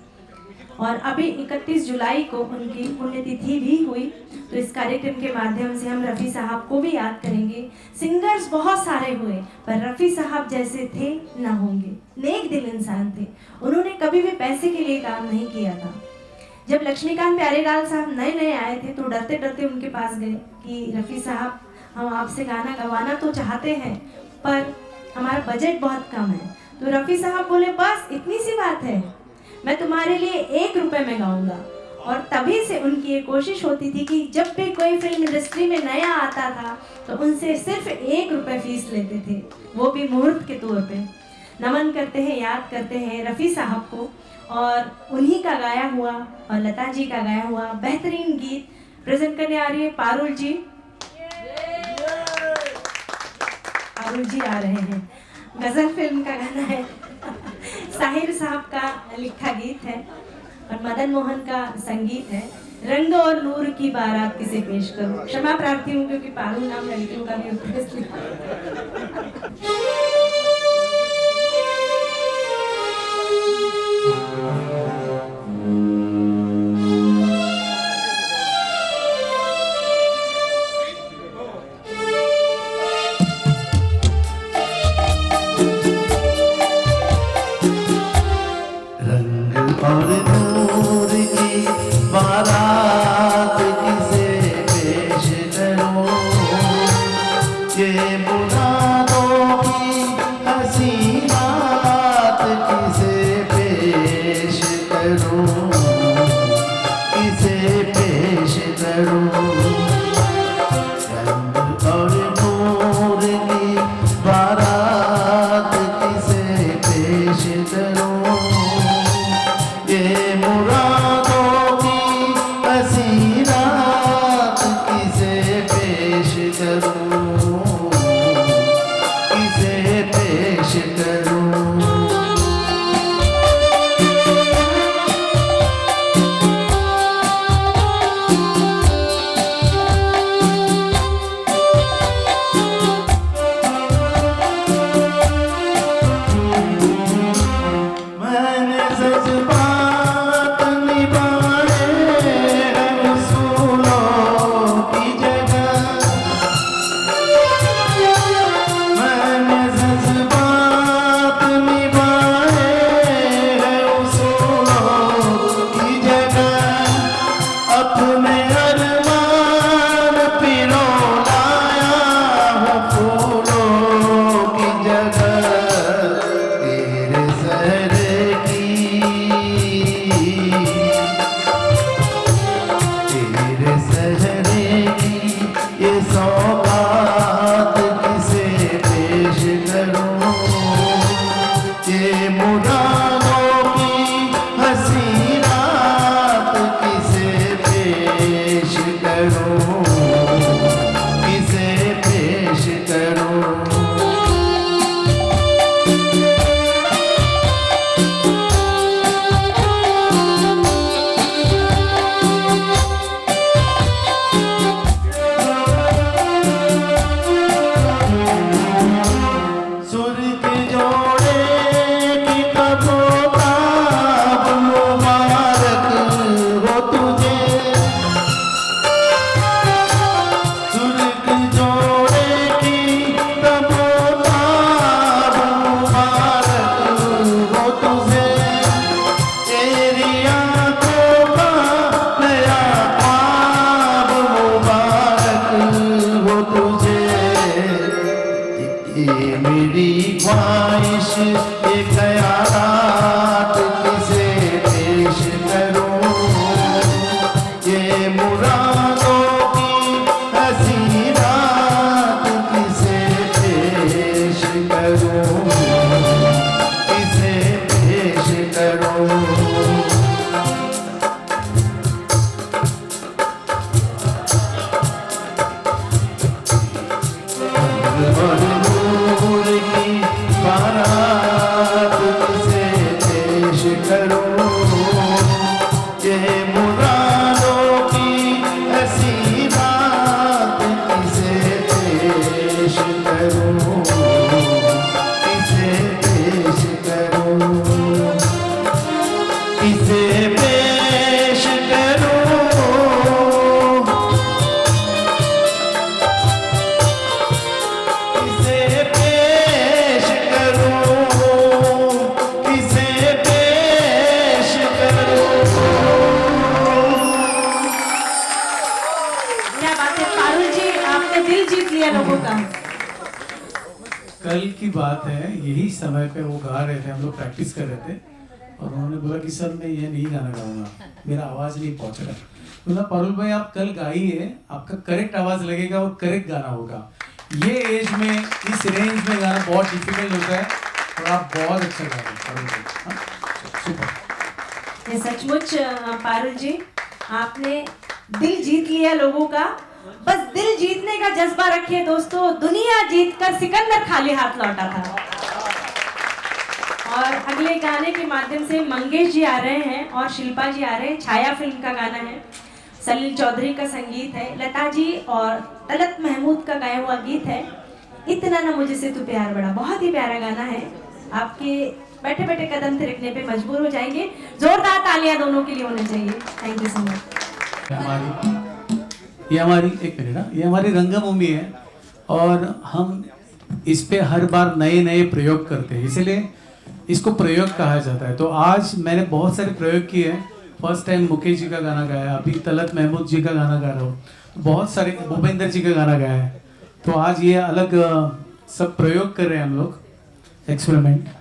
और अभी 31 जुलाई को उनकी पुण्यतिथि भी हुई, तो इस कार्यक्रम के माध्यम से हम रफ़ी साहब को भी याद करेंगे। सिंगर्स बहुत सारे हुए, पर रफ़ी साहब जैसे थे ना होंगे। नेक दिल इंसान थे, उन्होंने कभी भी पैसे के लिए काम नहीं किया था। जब लक्ष्मीकांत प्यारेलाल साहब नए नए आए थे तो डरते डरते उनके पास गए कि रफ़ी साहब हम आपसे गाना गवाना तो चाहते हैं, पर हमारा बजट बहुत कम है, तो रफ़ी साहब बोले बस इतनी सी बात है, मैं तुम्हारे लिए 1 रुपए में गाऊंगा। और तभी से उनकी ये कोशिश होती थी कि जब भी कोई फिल्म इंडस्ट्री में नया आता था तो उनसे सिर्फ 1 रुपए फीस लेते थे, वो भी मुहूर्त के तौर पे। नमन करते हैं, याद करते हैं रफ़ी साहब को, और उन्हीं का गाया हुआ और लता जी का गाया हुआ बेहतरीन गीत प्रेजेंट करने आ रही है पारुल जी। पारुल जी आ रहे हैं। गजल फिल्म का गाना है, साहिर साहब का लिखा गीत है और मदन मोहन का संगीत है। रंग और नूर की बारात किसे पेश करूं। क्षमा प्रार्थी हूँ क्योंकि पारुल नाम लड़कियों का भी होता है। रंग और नूर की बारात किसे पेश करूं, ये मुरादों की हंसी रात किसे पेश करूं, किसे पेश करूं। रंग और नूर की बारात किसे पेश करूं, ये मुरादों की हंसी रात किसे पेश करूं, किसे पेश करूं। मैंने जज्बात निभाए हैं उसूलों की जगह, मैंने जज्बात निभाए हैं उसूलों की जगह। अपने अरमान पिरो लाया हूँ फूलों की जगह। तेरे सहरे की, तेरे सहरे की ये सौगात किसे पेश करूं, ये मुरादों की हंसी रात किसे पेश करूं, किसे पेश करूं। सुर के जोड़े की तबोताब मुबारक हो तुझे, सुर के जोड़े की तबोताब मुबारक हो तुझे। तेरी आंखों का नया ख्वाब मुबारक हो तुझे। ये मेरी ख्वाहिश ये ख्यालात किसे पेश करूं, ये मुरादों की हंसी रात किसे पेश करूं, किसे पेश करूं। और नूर की बारात किसे कल की बात है, यही समय पे वो गा रहे थे, हम लोग प्रैक्टिस कर रहे थे और उन्होंने बोला कि सर मैं ये नहीं गाना गाऊंगा, मेरा आवाज़ नहीं पहुंच रहा। बोला पारुल भाई आप कल गाइए, आपका करेक्ट आवाज़ लगेगा और करेक्ट गाना होगा। ये एज में इस रेंज में गाना बहुत डिफिकल्ट होता है और आप बहुत अच्छा गा रहे हैं पारुल भाई। सुपर। ये सचमुच पारुल जी, आपने दिल जीत लिया लोगों का। बस दिल जीतने का जज्बा रखिए दोस्तों, दुनिया जीतकर सिकंदर खाली हाथ लौटा था। और अगले गाने के माध्यम से मंगेश जी आ रहे हैं और शिल्पा जी आ रहे हैं। छाया फिल्म का गाना है, सलील चौधरी का संगीत है, लता जी और तलत महमूद का गाया हुआ गीत है, इतना ना मुझे से तू प्यार बड़ा। बहुत ही प्यारा गाना है, आपके बैठे बैठे कदम थिरकने पे मजबूर हो जाएंगे। जोरदार तालियां दोनों के लिए होनी चाहिए। Thank you so much. ये हमारी एक मिनट, ये हमारी रंगभूमि है और हम इस पे हर बार नए नए प्रयोग करते हैं, इसलिए इसको प्रयोग कहा जाता है। तो आज मैंने बहुत सारे प्रयोग किए हैं। फर्स्ट टाइम मुकेश जी का गाना गाया, अभी तलत महमूद जी का गाना गा रहा हूँ, बहुत सारे भूपेंद्र जी का गाना गाया है। तो आज ये अलग सब प्रयोग कर रहे हैं हम लोग, एक्सपेरिमेंट।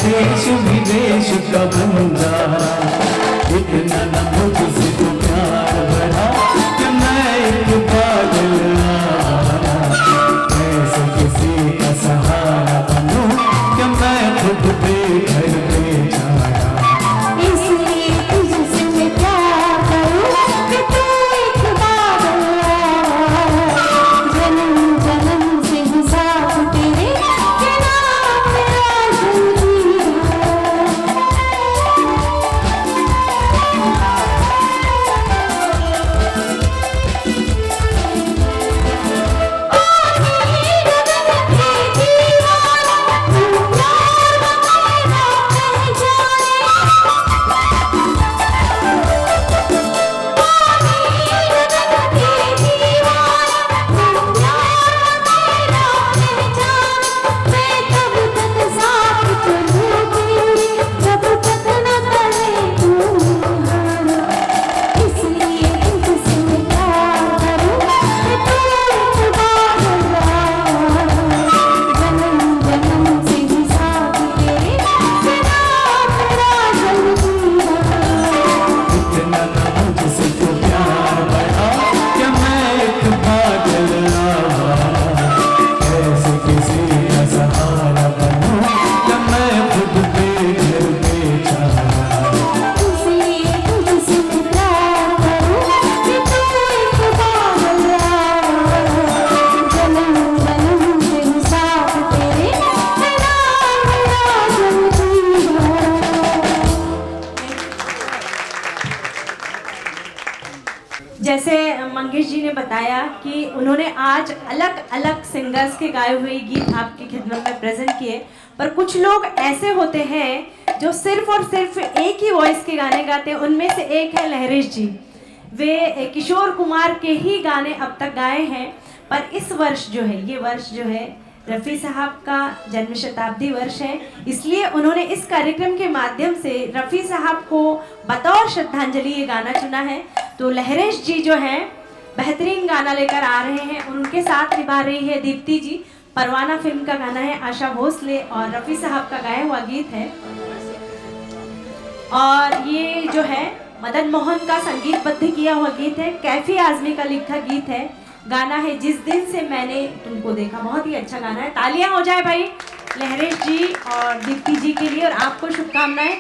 देश विदेश का बंदा इतना न मुझसे तो प्यार भरा कि मैं एक पागल आवारा, कैसे किसी का सहारा बनूं कि मैं खुद बेघर बेचारा। इसलिए तुझसे मैं प्यार करूं कि तू एक पागल आवारा, जन्म जन्म से हूँ साथ तेरे कि नाम मेरा जंजीर। जैसे मंगेश जी ने बताया कि उन्होंने आज अलग अलग सिंगर्स के गाए हुए गीत आपकी खिदमत में प्रेजेंट किए, पर कुछ लोग ऐसे होते हैं जो सिर्फ और सिर्फ एक ही वॉइस के गाने गाते हैं। उनमें से एक है लहरेश जी। वे किशोर कुमार के ही गाने अब तक गाए हैं, पर इस वर्ष जो है, ये वर्ष जो है रफ़ी साहब का जन्म शताब्दी वर्ष है, इसलिए उन्होंने इस कार्यक्रम के माध्यम से रफ़ी साहब को बतौर श्रद्धांजलि ये गाना चुना है। तो लहरेश जी जो हैं बेहतरीन गाना लेकर आ रहे हैं और उनके साथ निभा रही है दीप्ति जी। परवाना फिल्म का गाना है, आशा भोसले और रफ़ी साहब का गाया हुआ गीत है। और ये जो है मदन मोहन का संगीतबद्ध किया हुआ गीत है, कैफी आजमी का लिखा गीत है। गाना है जिस दिन से मैंने तुमको देखा। बहुत ही अच्छा गाना है, तालियां हो जाए भाई लहरेश जी और दीप्ति जी के लिए। और आपको शुभकामनाएं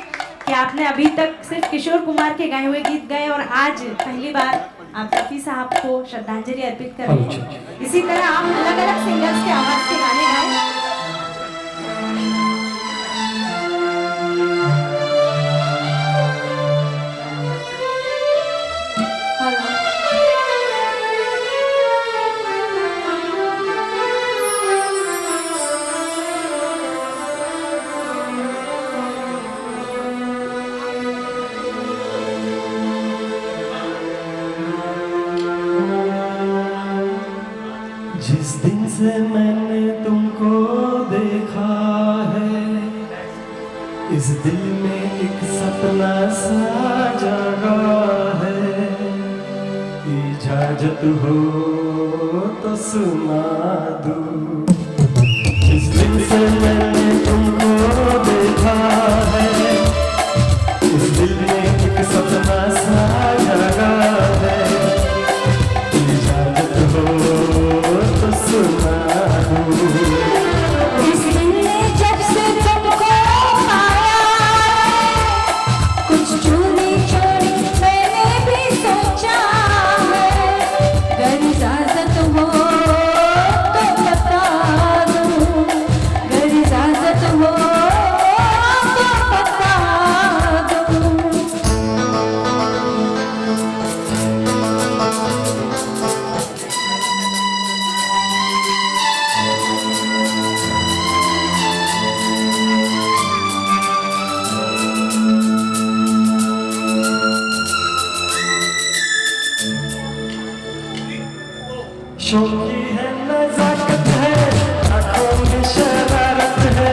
कि आपने अभी तक सिर्फ किशोर कुमार के गाए हुए गीत गाए और आज पहली बार आप रफ़ी साहब को श्रद्धांजलि अर्पित कर रहे हैं। इसी तरह आप अलग अलग सिंगर्स के आवाज के गाने गाए। जिस दिन से मैंने तुमको देखा है, इस दिल में एक सपना सा जागा है। इजाजत हो तो सुना दूं। जिस दिन से मैंने तुमको देखा है, इस दिल में एक सपना सा जागा है। इजाजत हो तो सुना दूं। इस दिल ने जब से तुमको पाया, कुछ चोरी चोरी मैंने भी सोचा है। अगर इजाजत हो तो बता दूं, अगर इजाजत हो तो बता दूं। शौकी है नजाकत है, आंखों में शरारत है।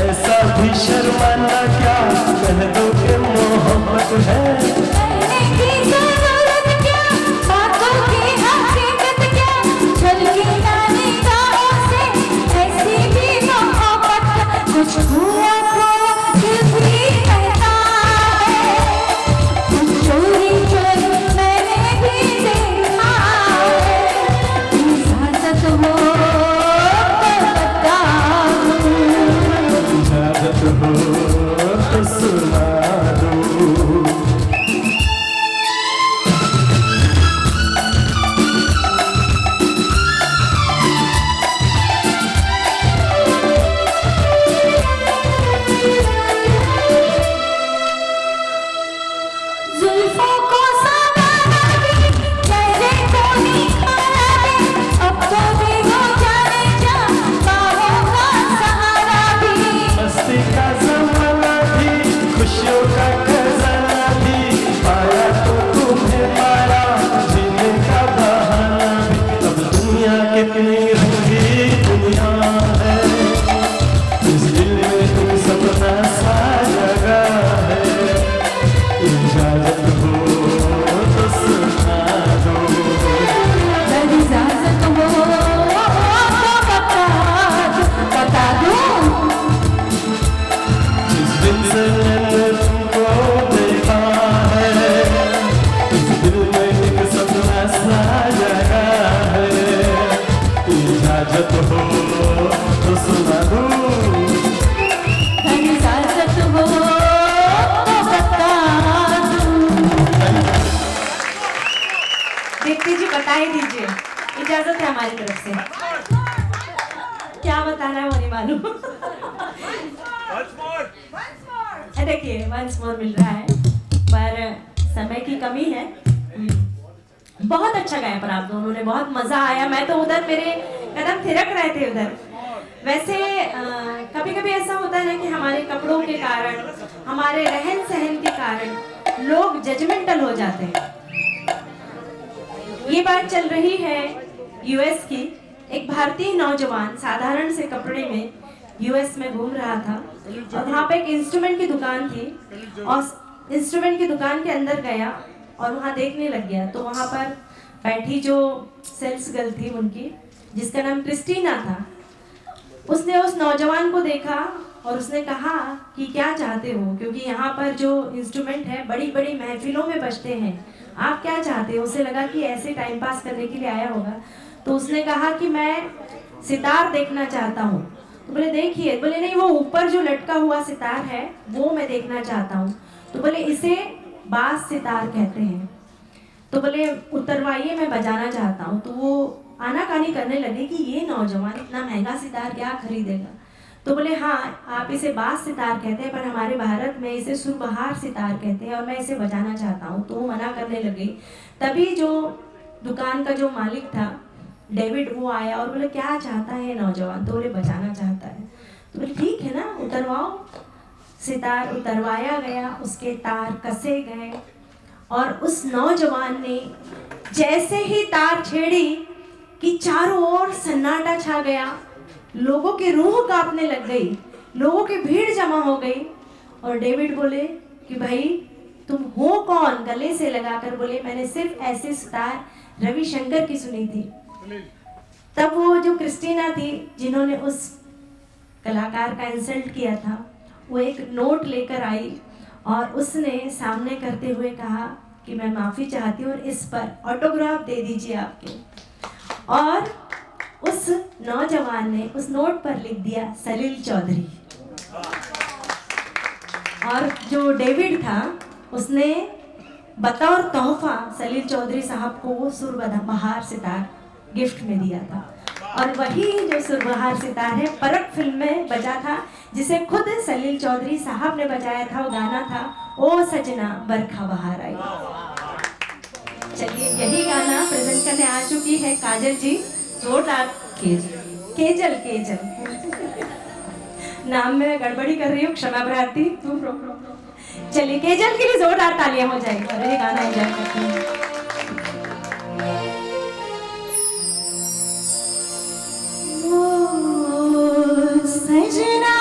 ऐसा भी शर्माना क्या, कह दो कि मोहब्बत है। कहने की ज़रूरत क्या, बातों की हकीकत क्या, झलकी ना निगाहों से ऐसी भी मोहब्बत। कुछ हुआ तो दिल भी कहता है, कुछ चोरी चोरी मैंने भी देखा है। इजाजत हो तो बता दूं, इजाजत हो तो सुना दूं। जुल्फों को सवारा भी, चेहरे को निखारा भी। अब तो भी हो जाने जा, बाहों का सहारा भी। मस्ती का ज़माना भी, खुशियों का खजाना भी। पाया तो तुम्हें पाया, जीने का बहाना भी। अब दुनिया कितनी रंगी दुनिया है, इस दिल में तुम सपना सा जगा है। इजाजत हो तो सुना दो। अगर इजाजत हो तो बता दूं। जिस दिन से मैंने तुमको देखा है, इस दिल में एक सपना सा जगा है। इजाजत हो तो सुना दूं। अगर इजाजत हो तो बता दूं। दीप्ति जी बता ही दीजिए, इजाजत है हमारी तरफ से। क्या बताना है वो नहीं मालूम। देखिए वंस मोर मिल रहा है, पर समय की कमी है। बहुत अच्छा गाया पर आप दोनों ने, बहुत मजा आया। मैं तो उधर मेरे कदम थिरक रहे थे उधर। वैसे कभी कभी ऐसा होता है ना कि हमारे कपड़ों के कारण, हमारे रहन सहन के कारण लोग जजमेंटल हो जाते हैं। ये बात चल रही है यूएस की, एक भारतीय नौजवान साधारण से कपड़े में यूएस में घूम रहा था और वहाँ पे एक इंस्ट्रूमेंट की दुकान थी और इंस्ट्रूमेंट की दुकान के अंदर गया और वहाँ देखने लग गया। तो वहाँ पर बैठी जो सेल्स गर्ल थी उनकी, जिसका नाम क्रिस्टीना था, उसने उस नौजवान को देखा और उसने कहा कि क्या चाहते हो, क्योंकि यहाँ पर जो इंस्ट्रूमेंट है बड़ी बड़ी महफिलों में बजते हैं, आप क्या चाहते हो। उसे लगा कि ऐसे टाइम पास करने के लिए आया होगा, तो उसने कहा कि मैं सितार देखना चाहता हूँ। तो बोले देखिए, बोले नहीं, वो ऊपर जो लटका हुआ सितार है वो मैं देखना चाहता हूँ। तो बोले इसे बास सितार कहते हैं। तो बोले उतरवाइए, मैं बजाना चाहता हूँ। तो वो आनाकानी करने लगे कि ये नौजवान इतना महंगा सितार क्या खरीदेगा। तो बोले हाँ, आप इसे बास सितार कहते हैं, पर हमारे भारत में इसे सुरबहार सितार कहते हैं और मैं इसे बजाना चाहता हूँ। तो वो मना करने लगे। तभी जो दुकान का जो मालिक था डेविड, वो आया और बोले क्या चाहता है नौजवान। तो बोले बजाना चाहता है। तो बोले ठीक है ना, उतरवाओ। सितार उतरवाया गया, उसके तार कसे गए और उस नौजवान ने जैसे ही तार छेड़ी कि चारों ओर सन्नाटा छा गया, लोगों की रूह कांपने लग गई, लोगों की भीड़ जमा हो गई। और डेविड बोले कि भाई तुम हो कौन, गले से लगाकर बोले मैंने सिर्फ ऐसे सितार रविशंकर की सुनी थी। तब वो जो क्रिस्टीना थी जिन्होंने उस कलाकार का इंसल्ट किया था, वो एक नोट लेकर आई और उसने सामने करते हुए कहा कि मैं माफ़ी चाहती हूँ और इस पर ऑटोग्राफ दे दीजिए आपके। और उस नौजवान ने उस नोट पर लिख दिया सलील चौधरी। और जो डेविड था उसने बतौर तोहफा सलील चौधरी साहब को वो सुरबहार सितार गिफ्ट में दिया था। और वही जो सुरबहार सितार है परख फिल्म में बजा था, जिसे खुद सलील चौधरी साहब ने बजाया था। वो गाना था ओ सजना बरखा बहार आई। चलिए, यही गाना प्रेजेंट करने आ चुकी है काजल जी। जोरदार केजल नाम में मैं गड़बड़ी कर रही हूँ, क्षमा प्रार्थी। चलिए, केजल के लिए जोरदार तालियां हो जाएगी और ये गाना एंजॉय करते हैं। सजना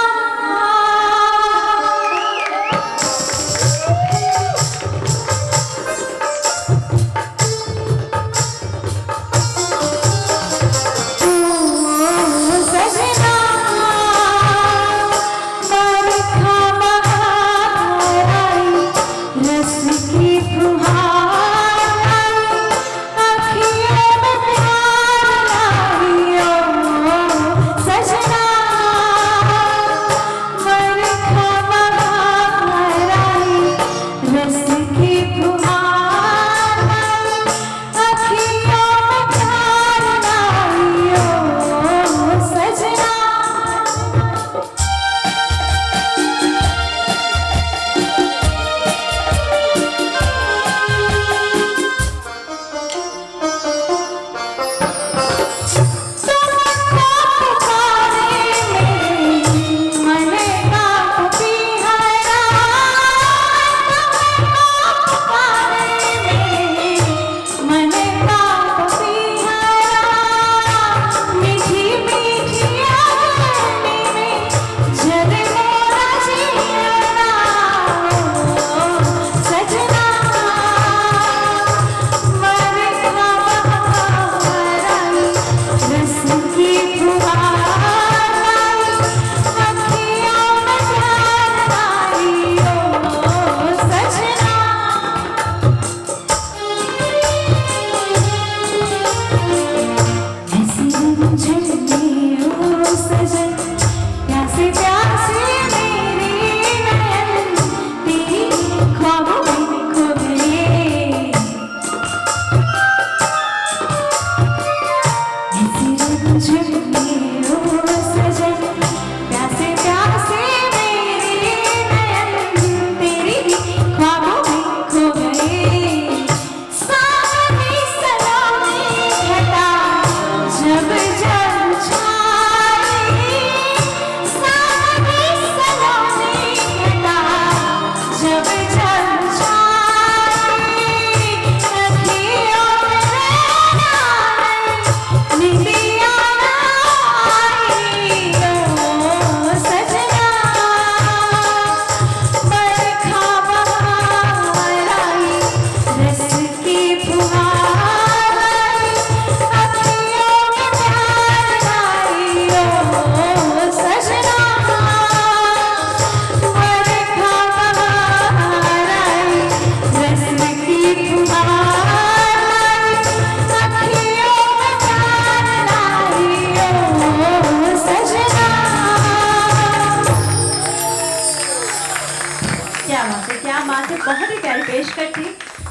क्या बात है, क्या बात है, बहुत ही प्यारी पेशकश थी।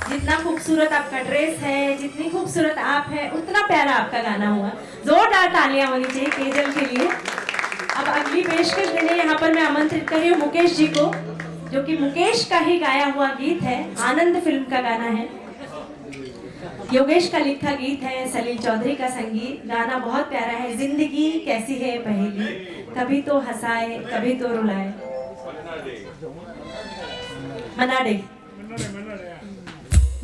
जितना खूबसूरत आपका ड्रेस है, जितनी खूबसूरत आप है, उतना प्यारा आपका गाना हुआ। जोरदार तालियां होनी चाहिए केजल के लिए। अब अगली पेशकश देने यहाँ पर मैं आमंत्रित कर रही हूँ मुकेश जी को, जो कि मुकेश का ही गाया हुआ गीत है, आनंद फिल्म का गाना है। योगेश का लिखा गीत है, सलील चौधरी का संगीत। गाना बहुत प्यारा है। जिंदगी कैसी है पहेली, कभी तो हंसाए कभी तो रुलाए। मना डे।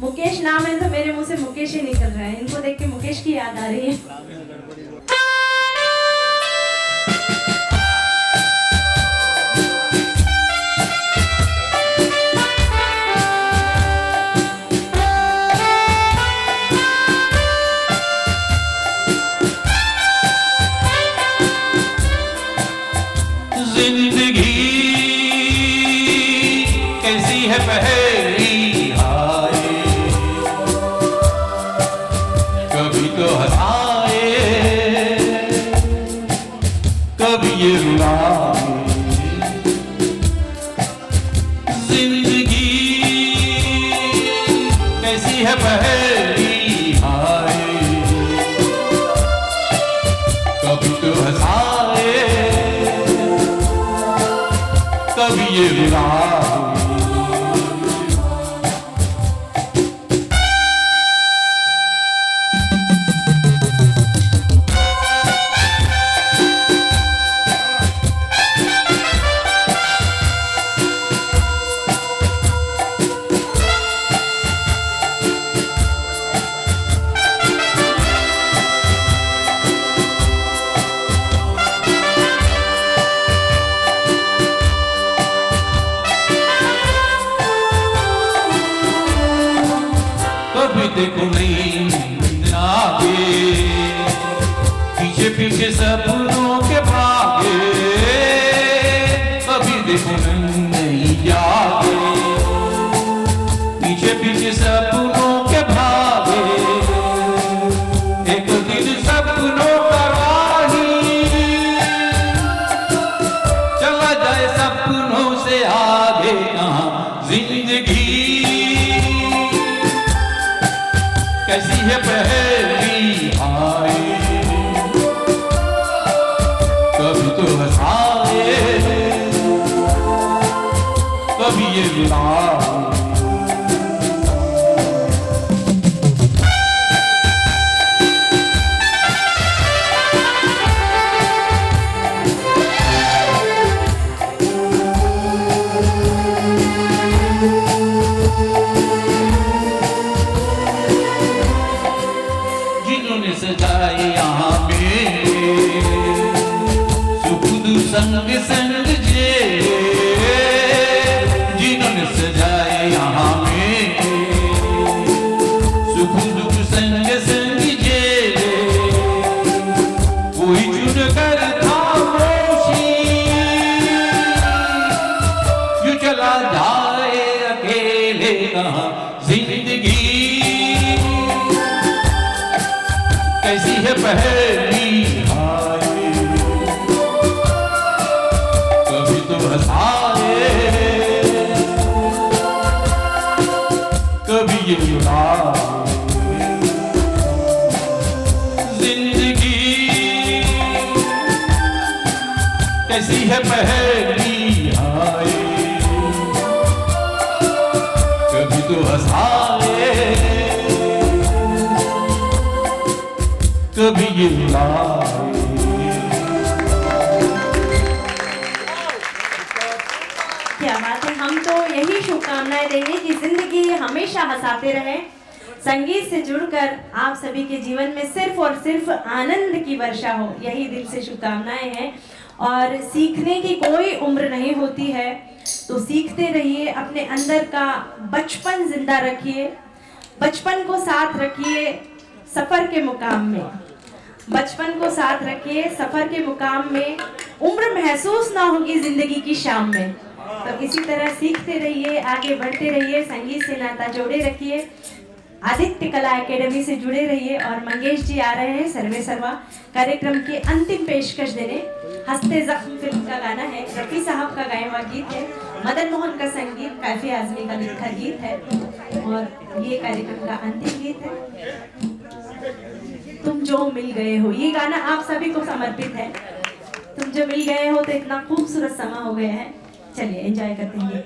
मुकेश नाम है तो मेरे मुंह से मुकेश ही निकल रहा है। इनको देख के मुकेश की याद आ रही है। जिंदगी कैसी है पहेली हाय, कभी तो हंसाए कभी ये रुलाए। जिंदगी कैसी है पहेली हाय, कभी तो हंसाए कभी ये रुलाए। कभी देखो नहीं आगे, पीछे पीछे सपनों के भागे। कभी देखो नहीं आगे, पीछे पीछे सपनों के भागे। एक दिन सपनों का राही चला जाए सपनों से आगे। जिंदगी कैसी है पहेली हाय, कभी तो हंसाए कभी ये रुलाए। जिन्होंने सजाए यहाँ मेरे सुख दुख संग संग जे, जिन्होंने सजाए यहाँ मेरे सुख दुख संग संग जे। कोई चुन कर खामोशी यूं चला जाए अकेले कहाँ। जिंदगी कैसी है पहेली हाय, कभी तो हंसाए कभी ये रुलाए। जिंदगी कैसी है पहेली हाय, कभी तो हंसाए कभी ये रुलाए। क्या बात है। हम तो यही शुभकामनाएं देंगे कि जिंदगी हमेशा हंसाते रहे। संगीत से जुड़कर आप सभी के जीवन में सिर्फ और सिर्फ आनंद की वर्षा हो, यही दिल से शुभकामनाएं हैं। और सीखने की कोई उम्र नहीं होती है, तो सीखते रहिए। अपने अंदर का बचपन जिंदा रखिए, बचपन को साथ रखिए सफर के मुकाम में। बचपन को साथ रखिए सफर के मुकाम में। उम्र महसूस ना होगी जिंदगी की शाम में। तो इसी तरह सीखते रहिए, आगे बढ़ते रहिए, संगीत से नाता जोड़े रखिए, आदित्य कला एकेडमी से जुड़े रहिए। और मंगेश जी आ रहे हैं सर्वे सर्वा कार्यक्रम की अंतिम पेशकश देने। हंसते जख्म फिल्म का गाना है, रफी साहब का गाया हुआ गीत है। मदन मोहन का संगीत, कैफी आजमी का लिखा गीत है और ये कार्यक्रम का अंतिम गीत है तुम जो मिल गए हो। ये गाना आप सभी को समर्पित है। तुम जो मिल गए हो तो इतना खूबसूरत समा हो गया है। चलिए एंजॉय करते हैं।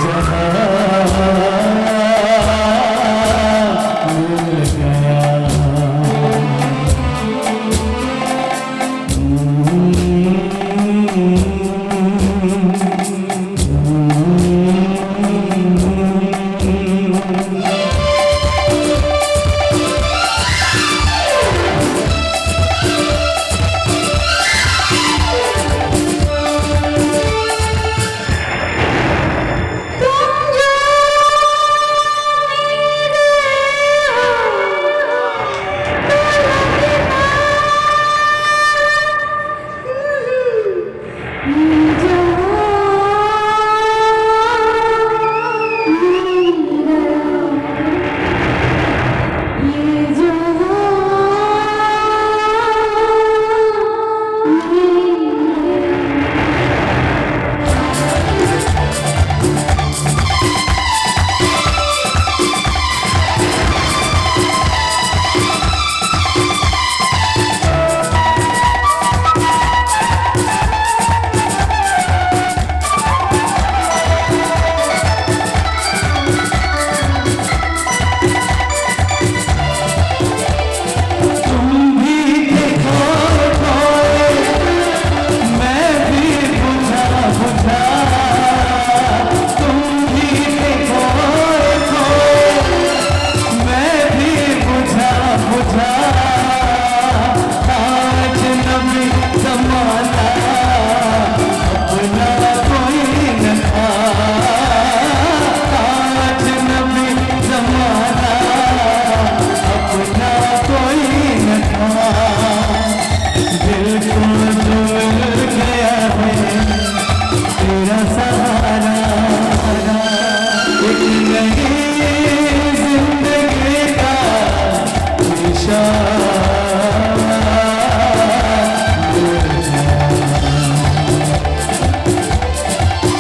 जहाँ सहारा, एक नई जिंदगी का निशान।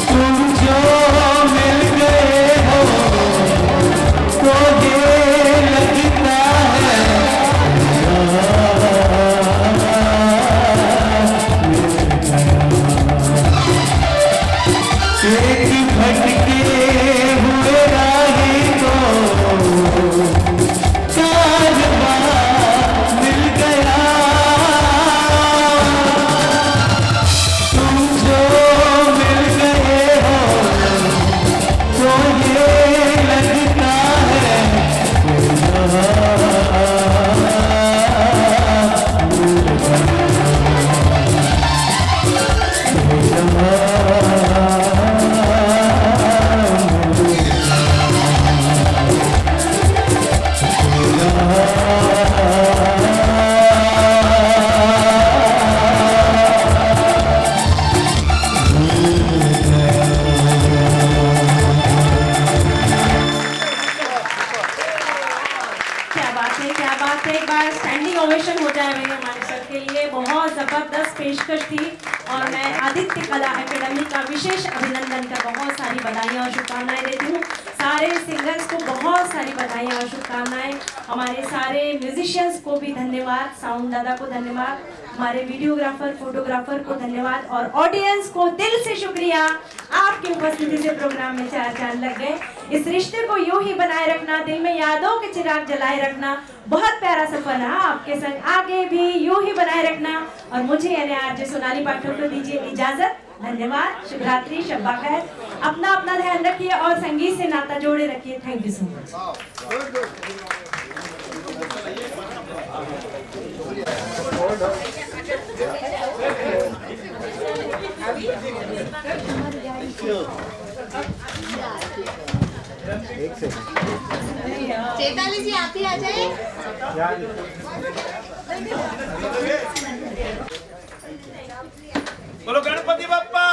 तुम जो मिल गए हो तो ये लगता है एक भटके हुए राही को कारवां मिल गया। तुम जो मिल गए हो तो ये लगता है क्या बात है, क्या बात है। एक बार स्टैंडिंग ओवेशन हो जाए मेरे हमारे सर के लिए। बहुत जबरदस्त पेशकश थी और मैं आदित्य कला एकेडमी का विशेष अभिनंदन का बहुत सारी बधाइयाँ और शुभकामनाएं देती हूँ। सारे सिंगर्स को बहुत सारी बधाइयाँ और शुभकामनाएं। हमारे सारे म्यूजिशियंस को भी धन्यवाद, साउंड दादा को धन्यवाद, हमारे वीडियोग्राफर फोटोग्राफर को धन्यवाद और ऑडियंस को दिल से शुक्रिया। आपकी उपस्थिति से प्रोग्राम में चार चांद लग गए। इस रिश्ते को यूं ही बनाए रखना, दिल में यादों के चिराग जलाए रखना। बहुत प्यारा सफर रहा आपके संग, आगे भी यूं ही बनाए रखना। और मुझे यानी आरजे सोनाली पाठक को दीजिए इजाजत। धन्यवाद, शुभरात्रि, शब्बा खैर। अपना अपना ध्यान रखिए और संगीत से नाता जोड़े रखिए। Thank you so much. Chetali ji आप ही आ जाए। बोलो गणपति बप्पा।